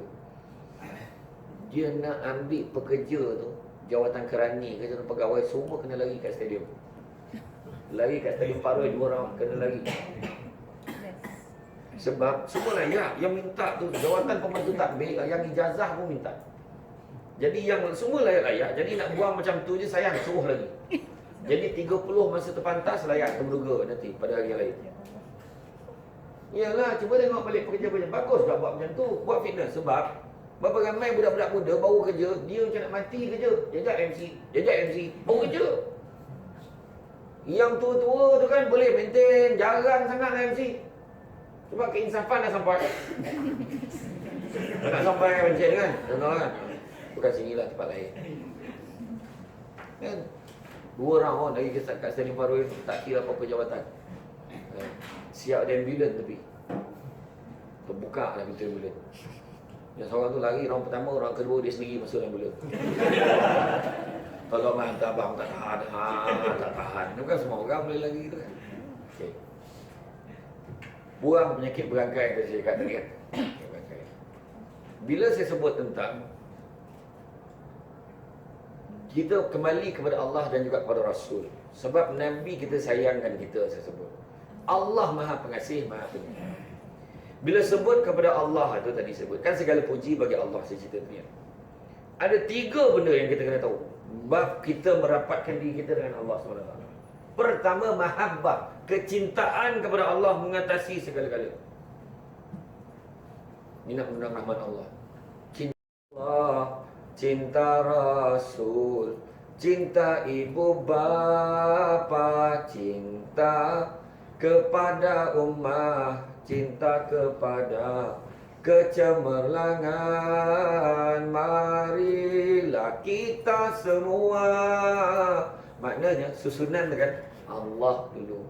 Dia nak ambil pekerja tu, jawatan kerani, jawatan pegawai, semua kena lari kat stadium. Lari kat stadium Paroi 2 orang kena lari. Sebab semua layak. Yang minta tu jawatan pembantu takbir, yang ijazah pun minta. Jadi yang semua layak-layak. Jadi nak buang macam tu je sayang, suruh lagi. Jadi 30 masa terpantas layak terduga nanti pada hari yang lain. Yalah, cuba tengok balik pekerja-pekerja. Bagus tak buat macam tu, buat fitness. Sebab berapa ramai budak-budak muda baru kerja, dia macam nak mati kerja. Jajak MC, baru kerja. Yang tua-tua tu kan boleh maintain, jarang sangat lah MC. Sebab keinsafan dah sampai. Tak nak sampai macam kan? Contoh kan? Bukan sinilah tempat lain. Kan? 2 orang lagi kat Stadium Paroi tak kira apa-apa jawatan. Siap ada ambulan tepi. Terbuka lah pintu ambulan. Yang seorang tu lari, orang pertama, orang kedua dia sendiri masuk ambulan. Tolong hantar abang, tak tahan. Bukan semua orang boleh lari gitu kan. Okay. Buang penyakit berangkai saya cakap tadi kan. Bila saya sebut tentang kita kembali kepada Allah dan juga kepada Rasul. Sebab Nabi kita sayangkan kita, saya sebut. Allah Maha Pengasih, Maha Penyayang. Bila sebut kepada Allah itu tadi sebutkan segala puji bagi Allah, saya cerita tadi. Ada 3 benda yang kita kena tahu bab kita merapatkan diri kita dengan Allah SWT. Pertama, mahabbah, kecintaan kepada Allah mengatasi segala-galanya. Ini nak mengundang rahmat Allah. Cinta Allah, cinta Rasul, cinta ibu bapa, cinta kepada ummah, cinta kepada kecemerlangan. Marilah kita semua. Maknanya susunan kan Allah dulu,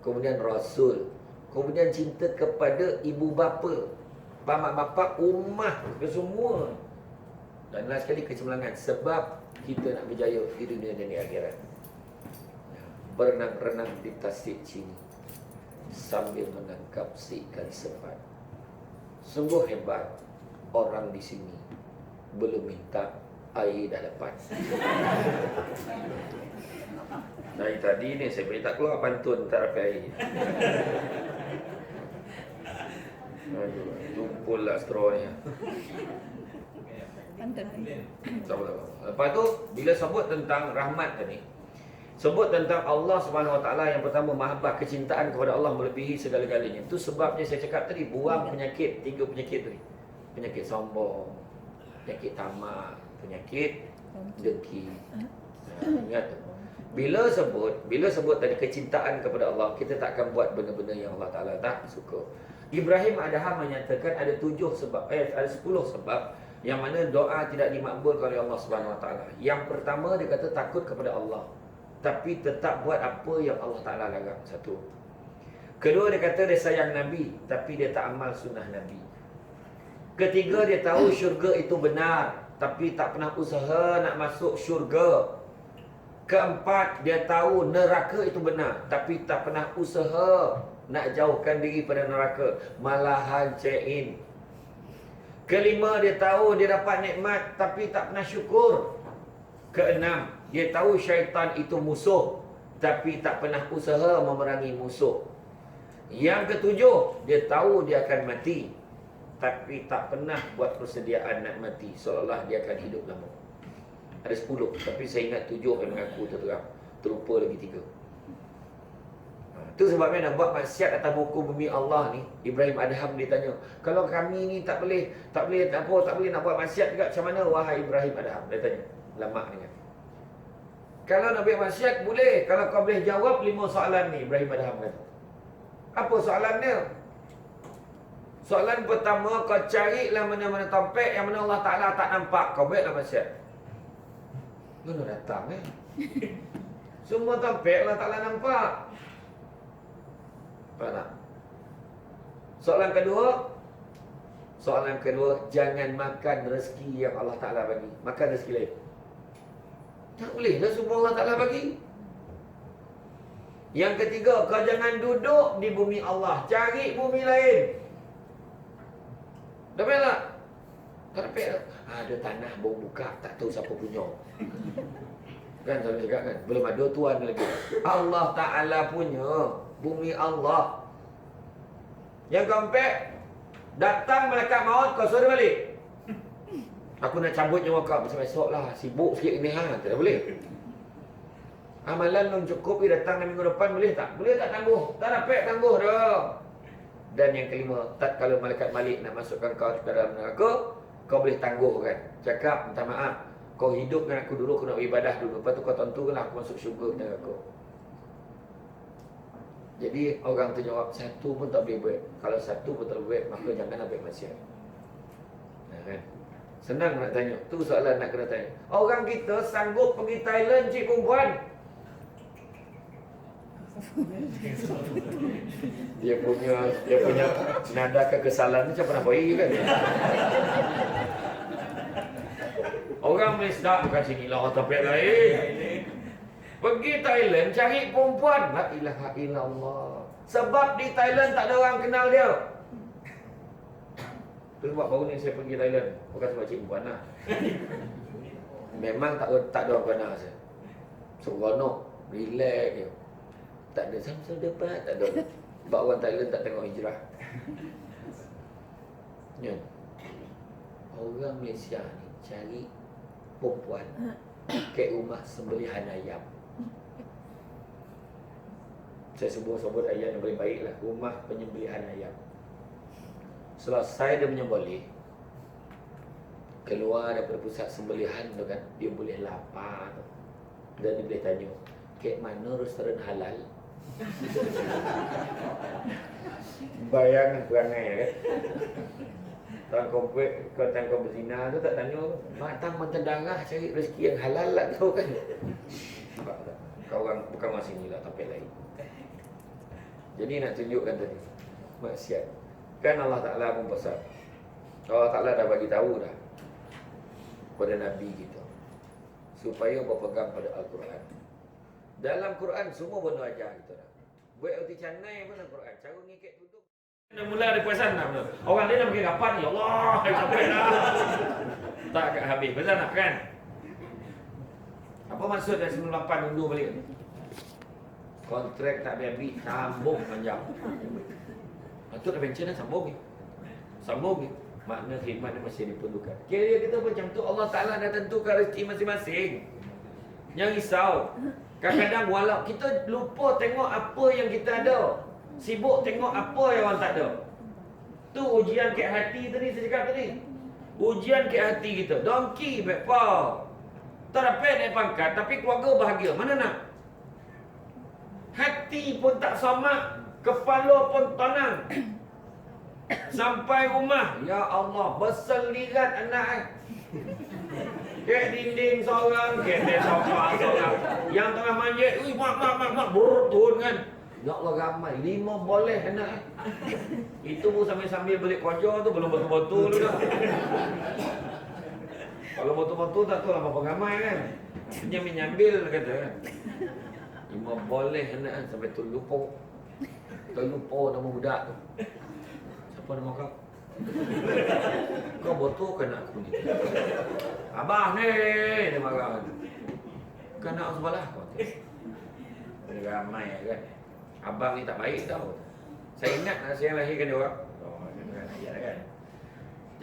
kemudian Rasul, kemudian cinta kepada ibu bapa, mak bapak, ummah, ke semua. Dan last sekali kecemerlangan. Sebab kita nak berjaya di dunia dan di akhirat. Berenang-renang di tasik sini sambil menangkap si ikan sepat. Sungguh hebat orang di sini, belum minta air dah dapat. Dari tadi ni saya boleh tak keluar pantun tak dapat air. Aduh, tumpul lah straw ni. Sama-sama. Lepas tu bila sebut tentang rahmat tadi, sebut tentang Allah Subhanahu Wa Taala, yang pertama mahabbah, kecintaan kepada Allah melebihi segala-galanya. Itu sebabnya saya cakap tadi, buang penyakit, 3 penyakit tadi. Penyakit sombong, penyakit tamak, penyakit dengki. Ingat tu. Bila sebut tadi kecintaan kepada Allah, kita tak akan buat benda-benda yang Allah Ta'ala tak suka. Ibrahim Adham menyatakan ada 7 sebab, ada 10 sebab yang mana doa tidak dimakbulkan oleh Allah Subhanahu Wa Ta'ala. Yang pertama dia kata takut kepada Allah, tapi tetap buat apa yang Allah Ta'ala larang. Satu. Kedua dia kata dia sayang Nabi, tapi dia tak amal sunnah Nabi. Ketiga dia tahu syurga itu benar, tapi tak pernah usaha nak masuk syurga. Keempat, dia tahu neraka itu benar, tapi tak pernah usaha nak jauhkan diri pada neraka, malahan check in. Kelima, dia tahu dia dapat nikmat, tapi tak pernah syukur. Keenam, dia tahu syaitan itu musuh, tapi tak pernah usaha memerangi musuh. Yang ketujuh, dia tahu dia akan mati, tapi tak pernah buat persediaan nak mati, seolah-olah dia akan hidup lama. Ada 10, tapi saya ingat 7 yang mengaku terterang. Terlupa lagi 3. Itu sebabnya nak buat maksiat atas muka bumi Allah ni. Ibrahim Adham ditanya, kalau kami ni tak boleh nak buat maksiat juga, macam mana wahai Ibrahim Adham? Dia tanya, lama dengan. Kalau nak buat maksiat boleh, kalau kau boleh jawab 5 soalan ni. Ibrahim Adham kata. Apa soalan dia? Soalan pertama, kau carilah mana-mana tempat yang mana Allah Ta'ala tak nampak, kau buatlah maksiat. Mana datang semua tempat Allah Ta'ala nampak. Faham tak? Soalan kedua, jangan makan rezeki yang Allah Ta'ala bagi. Makan rezeki lain. Tak boleh lah semua Allah Ta'ala bagi. Yang ketiga, kau jangan duduk di bumi Allah, cari bumi lain. Dapat tak? Tak dapat tak? Ada tanah baru buka, tak tahu siapa punya. Kan saya cakap kan, belum ada tuan lagi. Allah Ta'ala punya, bumi Allah. Yang keempat, datang malaikat maut, kau suruh balik. Aku nak cabut nyawa kau, besok lah, sibuk sikit ni tak boleh. Amalan belum cukup, datang minggu depan boleh tak? Boleh tak tangguh? Tak dapat tangguh dah. Dan yang kelima, tak kalau malaikat balik nak masukkan kau ke dalam neraka, kau boleh tangguh kan. Cakap, minta maaf, kau hidup dengan aku dulu, aku nak beribadah dulu, lepas tu kau tentukanlah aku masuk syurga ke neraka. Jadi orang tu jawab, satu pun tak boleh buat. Kalau satu pun tak boleh buat, maka janganlah buat maksiat. Kan? Senang nak tanya. Tu soalan nak kena tanya. Orang kita sanggup pergi Thailand cik perempuan. Dia punya nada kekesalan macam pernah pergi kan. Orang Malaysia bukan sini lah, tempat lain. Pergi Thailand cari perempuan. La ilaha illallah. Sebab di Thailand tak ada orang kenal dia. Itu sebab baru ni saya pergi Thailand. Bukan sebab cik perempuan lah. Memang tak ada orang kenal saya. Seronok, relax je. Tak ada sama-sama depan, tak ada. Sebab orang Thailand tak tengok hijrah. Ya. Orang Malaysia ni cari perempuan ke rumah sembelihan ayam. Saya sebut ayat yang paling baik lah, rumah penyembelihan ayam. Selesai dia menyembelih, keluar daripada pusat sembelihan tu kan, dia boleh lapar tu. Dan dia boleh tanya, kek mana restoran halal? Bayang perangai kan. Tuan kau berzina tu tak tanya, matang darah cari rezeki yang halal lah tu kan. Nampak tak? Kau orang bukan orang sini lah, tempat lain. Jadi nak tunjukkan tadi maksiat. Kan Allah Ta'ala pun pasal, Allah Ta'ala dah bagi tahu dah kepada Nabi kita supaya berpegang pada Al-Quran. Dalam Quran semua benda ajar kita dah. Buat roti canai pun dalam Quran. Cara ngikit duduk. Dah mula ada puasan dah. Orang dia dah pergi kapan ni? Allah, sampai dah. Tak kat habis. Betul tak kan? Apa maksud dari 98 undur balik? Kontrak tak habis, sambung panjang. Itu dah pension dah sambung ni. Sambung ni. Makna khidmat ni masih diperlukan. Kira kita macam tu, Allah Ta'ala dah tentukan rezeki masing-masing. Jangan risau. Kadang-kadang walau kita lupa tengok apa yang kita ada, sibuk tengok apa yang orang tak ada. Tu ujian ke hati tadi saya cakap tadi. Ujian ke hati kita. Donkey backpaw. Tak dapat naik pangkat tapi keluarga bahagia. Mana nak? Hati pun tak samak, kepala pun tanang. Sampai rumah, ya Allah, berselirat anak. Kek dinding seorang, kek dia sofa seorang. Yang tengah manjat, mak, buruk turun kan. Ya Allah ramai, 5 boleh anak. Itu pun sambil-sambil beli kocor tu, belum betul-betul dah. Kalau betul-betul tak tahu lah berapa ramai kan. Dia menyambil kata kan. 5 boleh anak sampai terlupa nama budak tu. Siapa nama kau? Kau betul ke nak aku ni? Abah ni dia marah. Kan nak sebelah kau tu. Ramai kan. Abang ni tak baik tau. Saya ingat saya lahirkan dia orang. Kan.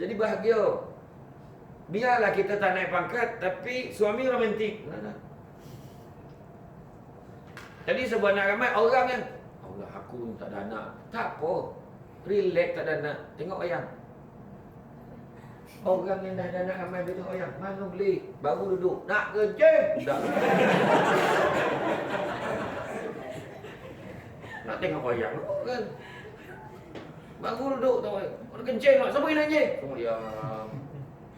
Jadi bahagia. Biarlah kita tak naik pangkat, tapi suami romantik. Jadi sebuah anak ramai orang yang Allah, aku tak ada anak. Tak apa. Relax, tak ada anak. Tengok ayam. Orang yang dah ada anak ramai dia tengok ayam. Mana boleh? Baru duduk. Nak kencing? Tak. Nak tengok ayam kan? Baru duduk tahu. Nak kencing tak? Siapa yang nak kencing? Semua diam.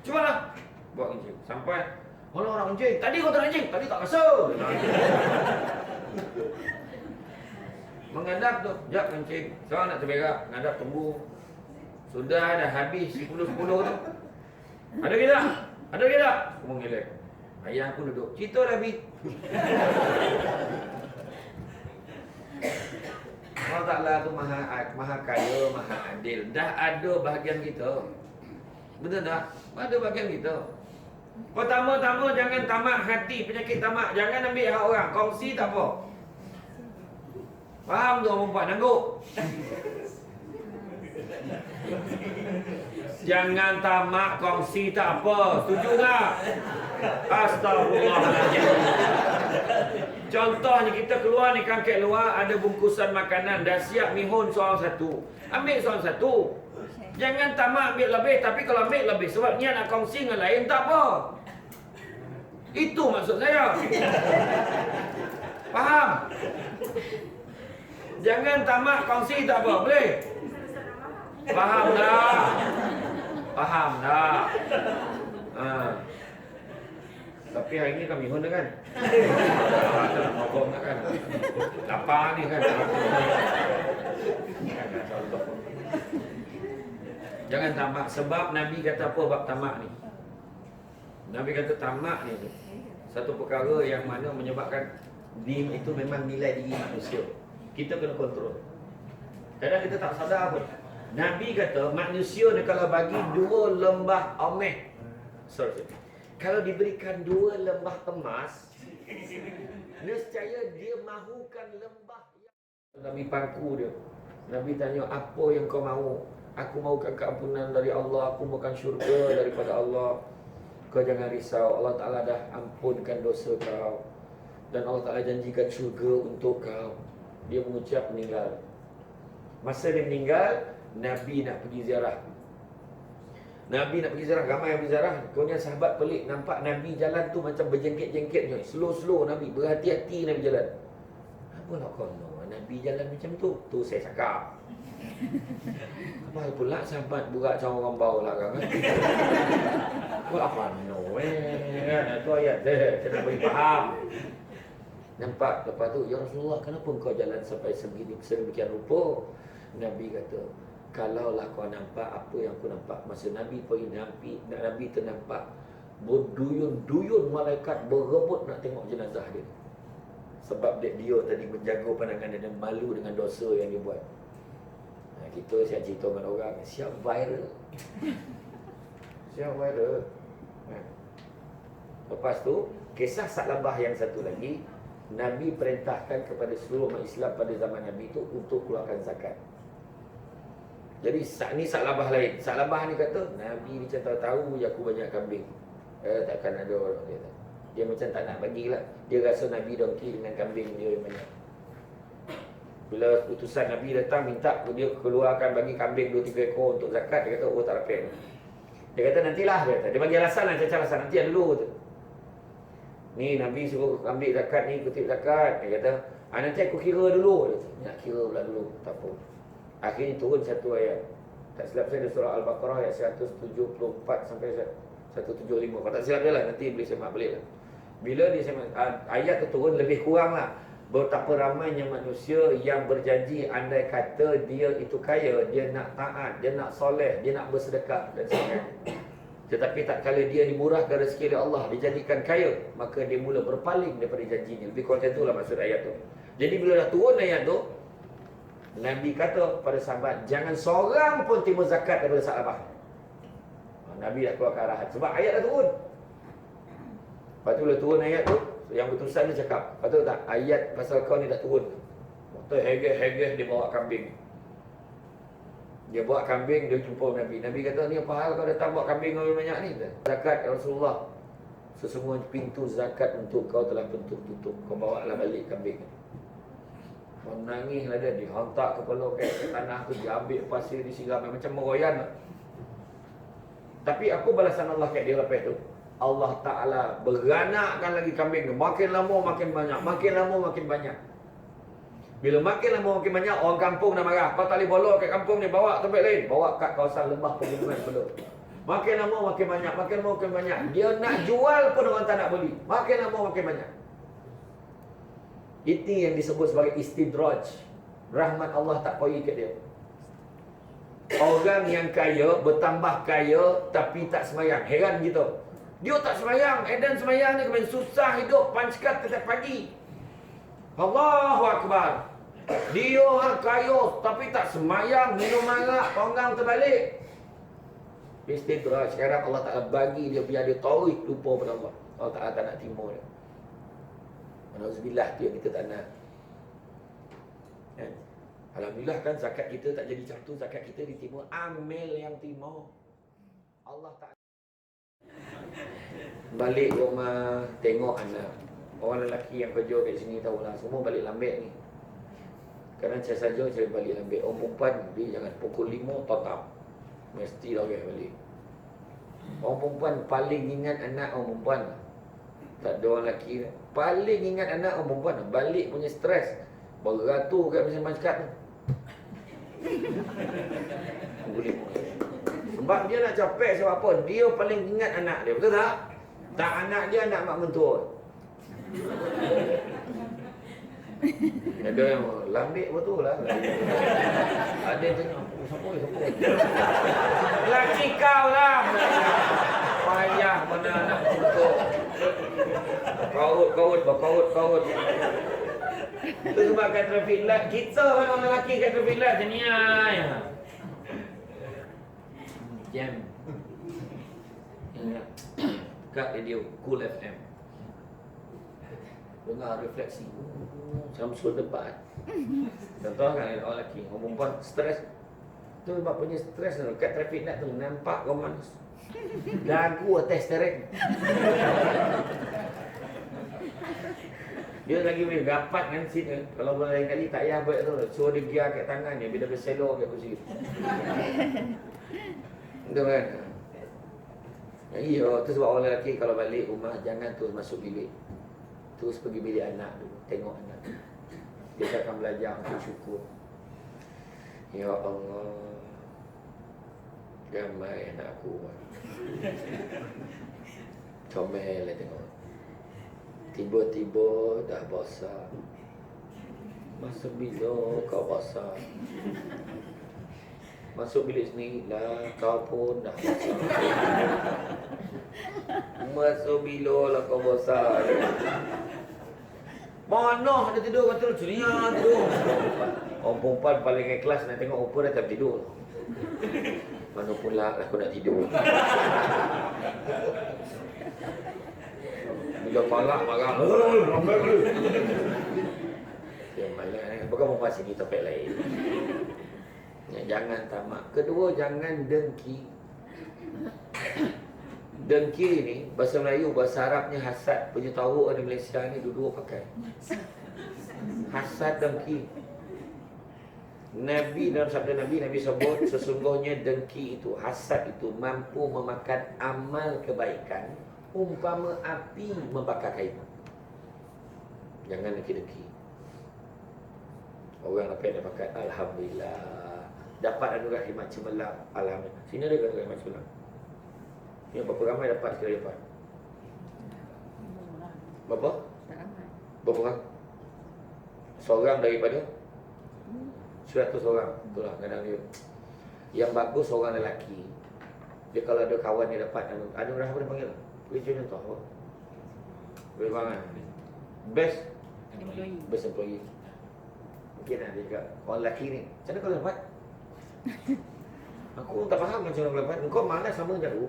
Cubalah. Buat kencing. Sampai orang kencing. Tadi kau tak kencing. Tadi tak rasa. Menghadap tu, jap kencing. Seorang nak terberak, menghadap tunggu. Sudah dah habis 10-10 tu. Ada ke tak? Ada ke tak? Aku mengelak. Ayah aku duduk. Cerita dah habis. Allah Ta'ala tu maha kaya, maha adil. Dah ada bahagian kita. Betul tak? Ada bahagian kita. Pertama-tama jangan tamak hati, penyakit tamak. Jangan ambil hak orang. Kongsi tak apa. Faham tu orang perempuan nangguk? Jangan tamak kongsi tak apa. Setuju tak? Astagfirullahaladzim. Contohnya kita keluar ni, kangkit luar, ada bungkusan makanan, dah siap mihun seorang satu. Ambil seorang satu. Jangan tamak ambil lebih, tapi kalau ambil lebih sebab niat nak kongsi dengan lain, tak apa. Itu maksud saya. Faham? Jangan tamak kongsi tak apa, boleh? Faham dah? Faham dah? Tapi hari ni kami Honda kan? Tak ngomong kan? Lapar ni kan? Jangan tamak. Sebab Nabi kata apa bab tamak ni? Nabi kata tamak ni satu perkara yang mana menyebabkan itu memang nilai diri manusia. Kita kena kontrol. Kadang kita tak sadar pun. Nabi kata manusia ni kalau bagi 2 lembah omeh, kalau diberikan 2 lembah emas, nescaya dia mahukan lembah yang... Nabi pangku dia. Nabi tanya, apa yang kau mahu? Aku mahukan keampunan dari Allah, aku mahukan syurga daripada Allah. Kau jangan risau, Allah Ta'ala dah ampunkan dosa kau. Dan Allah Ta'ala janjikan syurga untuk kau. Dia mengucap meninggal. Masa dia meninggal, Nabi nak pergi ziarah. Ramai yang pergi ziarah. Kemudian sahabat pelik, nampak Nabi jalan tu macam berjengkit-jengkit. Slow-slow Nabi, berhati-hati Nabi jalan. Apa nak kau know? Nabi jalan macam tu. Tu saya cakap. Apa pula sahabat burak macam orang bau lah kan? Apa no kan? Itu ayat dia. Saya nak bagi faham. Nampak lepas tu, ya Rasulullah, kenapa kau jalan sampai sedemikian rupa? Nabi kata, kalaulah kau nampak apa yang aku nampak. Masa Nabi pergi Nabi ternampak berduyun-duyun malaikat berebut nak tengok jenazah dia. Sebab dia tadi menjaga pandangan dia dan malu dengan dosa yang dia buat. Kita siap cerita dengan orang, siap viral. Siap viral. Lepas tu, kisah Sa'labah yang satu lagi, Nabi perintahkan kepada seluruh umat Islam pada zaman Nabi itu untuk keluarkan zakat. Jadi ni Sa'labah lain. Sa'labah ni kata, Nabi ni macam tahu je aku banyak kambing. Takkan ada orang dia. Dia macam tak nak bagilah. Dia rasa Nabi dongki dengan kambing dia yang banyak. Bila utusan Nabi datang minta dia keluarkan bagi kambing 2-3 ekor untuk zakat, dia kata oh tak dapat. Dia kata nantilah, dia bagi alasan lah, cacat alasan nanti dulu tu. Ni Nabi suruh ambil zakat ni, kutip zakat. Dia kata Nanti aku kira dulu. Nak kira pula dulu. Tak apa. Akhirnya turun satu ayat. Tak silap saya di surah Al-Baqarah ayat 174 sampai 175. Kalau tak silap dia lah, nanti boleh semak balik lah. Bila dia semak, ayat tu turun lebih kurang lah. Betapa ramainya manusia yang berjanji andai kata dia itu kaya, dia nak taat, dia nak soleh, dia nak bersedekah dan sebagainya. Tetapi tak kala dia dimurahkan rezeki oleh Allah, dijadikan kaya, maka dia mula berpaling daripada janjinya. Lebih kurang macam itulah maksud ayat tu. Jadi bila dah turun ayat tu, Nabi kata pada sahabat, jangan seorang pun terima zakat daripada sahabat. Nabi dah keluarkan arahan sebab ayat dah turun. Lepas tu bila turun ayat tu, yang berterusan dia cakap, patut tak ayat pasal kau ni dah turun. Waktu hegeh dia bawa kambing. Dia bawa kambing, dia jumpa Nabi. Nabi kata, ni apa hal kau datang bawa kambing banyak ni? Zakat ya Rasulullah. Sesungguhnya pintu zakat untuk kau telah tutup. Kau bawa lah balik kambing. Kau nangis lah dia. Dihantar kepala ke tanah tu, diambil pasir, disiram. Macam meroyan lah. Tapi aku balasan Allah kat dia lepas tu. Allah Ta'ala beranakkan lagi kambing tu. Makin lama makin banyak. Makin lama makin banyak. Bila makin lama makin banyak, orang kampung dah marah. Kau tak boleh bawa kat kampung ni, bawa tempat lain. Bawa kat kawasan lembah pegunungan dulu. Makin lama makin banyak. Makin lama makin banyak. Dia nak jual pun orang tak nak beli. Makin lama makin banyak. Itu yang disebut sebagai istidraj. Rahmat Allah tak pergi kat dia. Orang yang kaya, bertambah kaya, tapi tak semayang. Heran gitu. Dia tak semayang. Edan semayang ni kemudian susah hidup. Pancekat setiap pagi. Allahu Akbar. Dia kaya, tapi tak semayang. Minum arak, tonggang terbalik. Istidraj. Sekarang Allah Ta'ala bagi dia biar dia tauhid, lupa pada Allah. Allah Ta'ala tak nak timur dia. Alhamdulillah tu yang kita tak nak. Alhamdulillah kan zakat kita tak jadi macam tu. Zakat kita ditimur. Amil yang timur. Allah tak. Balik rumah, tengok anak. Orang lelaki yang kerja kat sini tahulah. Semua balik lambat ni. Kadang saya saja saya balik lambat. Orang perempuan dia jangan pukul 5 tetap. Mesti dah balik. Orang perempuan paling ingat anak orang perempuan. Tak ada orang lelaki. Paling ingat anak orang perempuan. Balik punya stres. Beratur kat mesin maskat tu. Sebab dia nak capek sebab apa? Dia paling ingat anak dia. Betul tak? Tak anak dia anak mak mentua. Ada yang lambik betul lah. Ada yang tanya, siapa? Laki kau lah. Payah mana anak mentua. Kaut. Itu sebab kat traffic light. Kita orang lelaki kat traffic light macam ni lah. Jam. Kat radio Cool FM. Dengar refleksi. Samsul depan. Contoh kan orang lelaki, orang perempuan stres. Tu sebab punya stres tu kat traffic light tu nampak kau manis. Lagu atas tereng. Dia lagi boleh rapat dengan seat ni. Kalau lain kali tak payah buat tu. Suruh dia gear kat tangan dia. Bila berselo kat kursi. Betul kan? Ya, tu sebab orang lelaki kalau balik rumah jangan terus masuk bilik. Terus pergi bilik anak dulu. Tengok anak. Dia akan belajar untuk syukur. Ya Allah. Ramai anak aku. Comel lah tengok. Tiba-tiba dah basah. Masa bila kau basah? Masuk bilik sendiri lah, kau pun dah basah. Masuk bila lah kau basah? Mana ada tidur kau terus ceria tidur. Orang perempuan paling ikhlas nak tengok opera dah tak tidur. Mana pula aku nak tidur. Bila palak marah. Lambat ke? Dia malas. Bukan perempuan sini topik lain. Jangan tamak. Kedua, jangan dengki. Dengki ni, bahasa Melayu, bahasa Arabnya hasad. Punya tahu di Malaysia ni dua-dua pakai. Hasad, dengki. Nabi dalam sabda Nabi sebut sesungguhnya dengki itu, hasad itu mampu memakan amal kebaikan umpama api membakar kain. Jangan dengki-dengki. Orang dapat pakai alhamdulillah. Dapat anugerah khidmat cemerlang, alhamdulillah. Sini ada anugerah khidmat cemerlang. Ni berapa ramai dapat sekali dapat? Berapa? Tak ramai. Berapa orang? Seorang daripada 100 orang. Itulah kadang dia. Yang bagus seorang lelaki. Dia kalau ada kawan dia dapat anugerah apa dia panggil? Boleh contoh apa? Boleh bangan. Best Employee. Best employee. Mungkin ada juga orang lelaki ni. Macam mana kau dapat? Aku tak faham macam mana dapat. Kau malas sama je aku.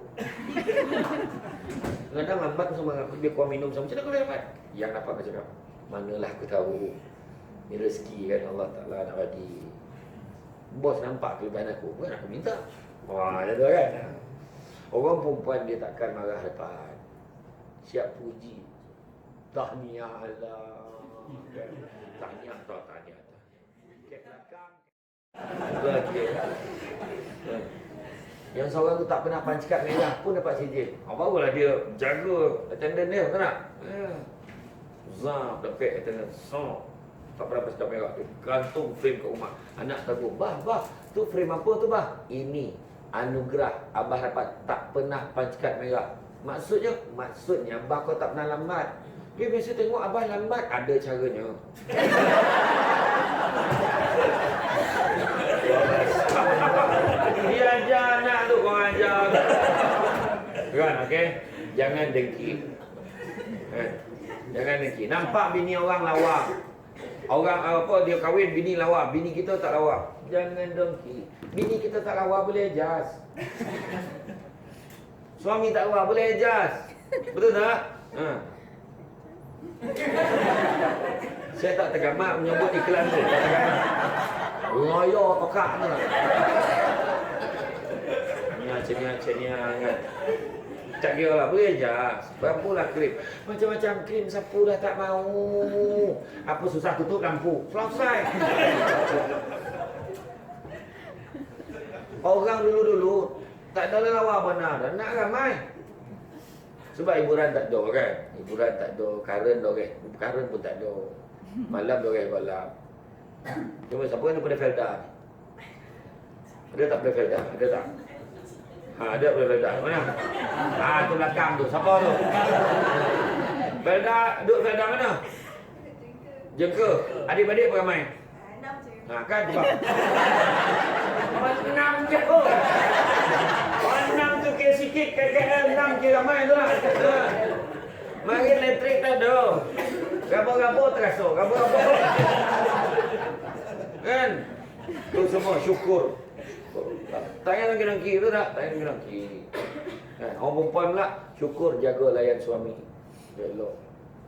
Kadang lambat sama aku. Dia kuah minum sama. Macam mana kau dapat? Yang dapat macam apa? Manalah aku tahu. Ni rezeki kan Allah Ta'ala nak bagi. Bos nampak kelebihan aku. Bukan aku minta. Wah, macam tu kan? Orang perempuan dia takkan marah depan. Siap puji. Tahniah lah. Tahniah tau, tahniah. Kek belakang. Itu lagi. Yang seorang tu tak pernah punch card merah pun dapat sijil. Barulah dia jaga attendant dia, betul tak? Zam, dapat attendant. So, tak pernah punch card merah. Dia gantung frame kat rumah. Anak tahu, bah, tu frame apa tu bah? Ini anugerah abah dapat tak pernah punch card merah. Maksudnya abah kau tak pernah lambat. Dia biasa tengok abah lambat, ada caranya. Dia ajar anak tu, kau ajar. Kan, okey? Jangan dengki. Jangan dengki. Nampak bini orang lawa. Orang apa dia kahwin bini lawa, bini kita tak lawa. Jangan dengki. Bini kita tak lawa boleh adjust. Suami tak lawa boleh adjust. Betul tak? Saya tak tergamak menyebut iklan tu. Tak tergamak. Loyo tokak tu. Nya kan. Tak kira lah, boleh je. Berapalah krim. Macam-macam krim, sapu dah tak mau. Apa susah tutup lampu. Selesai. Orang dulu-dulu tak ada lawa benar dan nak ramai. Sebab hiburan tak ada kan. Hiburan tak ada, karen dah kan. Karen pun tak ada. Malam dah kan malam. Cuma siapa yang pada Felda? Ada tak pada Felda? Ada tak? Ada pada Felda. Mana? Tu belakang tu. Siapa tu? Felda, duduk Felda mana? Jengka. Adik-adik apa ramai? 6 je. Kan tu. 6 je kot. 6 tu ke sikit, KKL 6 je ramai tu lah. Mari elektrik tak ada. Gabur-gabur terasa. Gabur-gabur. Kan? Tu semua syukur. Tak payah nangki-nangki tu tak? Tak payah nangki-nangki. Kan? Orang perempuan pula syukur jaga layan suami. Elok.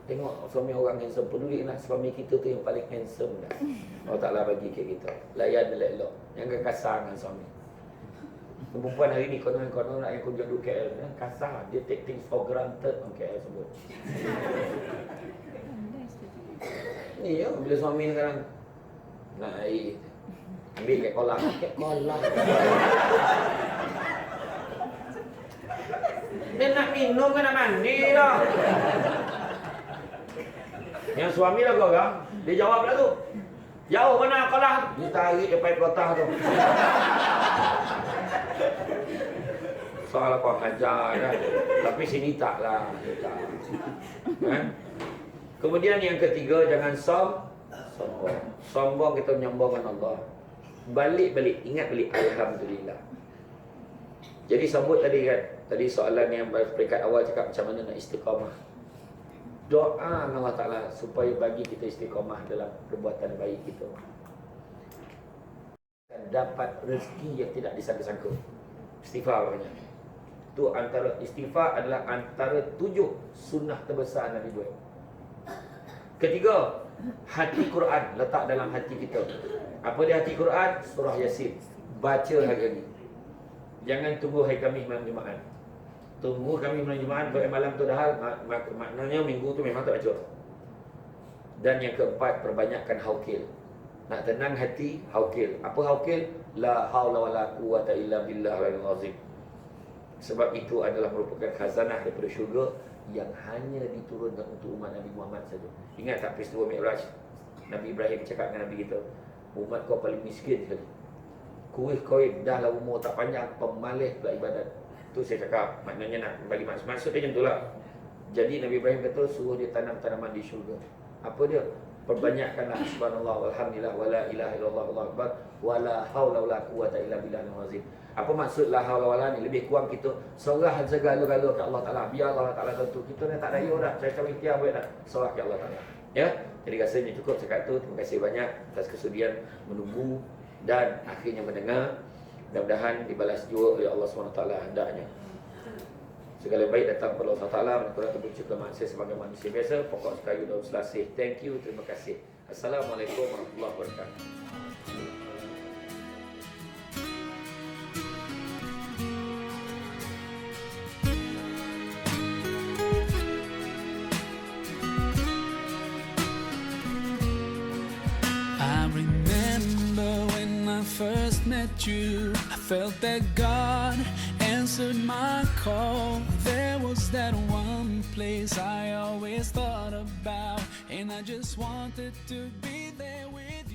Tengok suami orang handsome. Peduli nak suami kita tu yang paling handsome dah. Allah Ta'ala bagi kat kita. Layan dia elok. Jangan kasar dengan suami. Perempuan hari ni konon-konon nak yang kunjung duduk KL kasar. Dia take things for granted on KL sebut. Ni ya, bila suami sekarang nak air ambil kat kolam. Kat kolam. Dia nak minum ke nak mandi dah. Yang suami lah kau orang, dia jawab lah tu. Jauh mana kolam? Dia tarik ke paip kotah tu. Soal kau hajar kan. Tapi sini tak lah. Kan? Kemudian yang ketiga, jangan sombong. Sombong kita menyombongkan Allah. Balik. Ingat balik. Alhamdulillah. Jadi sambut tadi kan. Tadi soalan yang peringkat awal cakap macam mana nak istiqamah. Doa Allah Ta'ala supaya bagi kita istiqamah dalam perbuatan baik kita. Dan dapat rezeki yang tidak disangka-sangka. Istighfar banyak. Itu antara istighfar adalah antara 7 sunnah terbesar Nabi buat. Ketiga, hati Quran letak dalam hati kita. Apa dia hati Quran? Surah Yasin. Baca hari ini. Jangan tunggu hari Khamis malam Jumaat. Tunggu kami malam Jumaat malam tu dah hal, maknanya minggu tu memang tak baca. Dan yang keempat, perbanyakkan haukil. Nak tenang hati, haukil. Apa haukil? La haula wala quwwata illa billahil azim. Sebab itu adalah merupakan khazanah daripada syurga yang hanya diturunkan untuk umat Nabi Muhammad saja. Ingat tak peristiwa Mi'raj? Nabi Ibrahim cakap dengan Nabi kita, Umat kau paling miskin sekali. Kuih kau dah lah umur tak panjang, pemalih pula ibadat. Tu saya cakap, maknanya nak kembali maksud dia macam tu lah. Jadi Nabi Ibrahim kata suruh dia tanam tanaman di syurga. Apa dia? Perbanyakkanlah subhanallah walhamdulillah wala ilaha illallah wallahu akbar wala haula wala quwata illa billahil azim. Apa maksud la haula wala ni? Lebih kurang kita serah segala-gala ke Allah Taala. Biar Allah Taala tentu. Kita ni tak daya dah. Saya kami ikhtiar buat dah. Serah ke Allah Taala. Ya. Jadi rasanya cukup cakap tu. Terima kasih banyak atas kesudian menunggu dan akhirnya mendengar. Mudah-mudahan dibalas jua oleh Allah SWT hendaknya. Segala baik datang kepada Allah Taala, menurut terpuji manusia sebagai manusia biasa. Pokok sekali dalam selasih. Thank you, terima kasih. Assalamualaikum warahmatullahi wabarakatuh. I remember when I first met you, I felt that God answered my call. There was that one place I always thought about, and I just wanted to be there with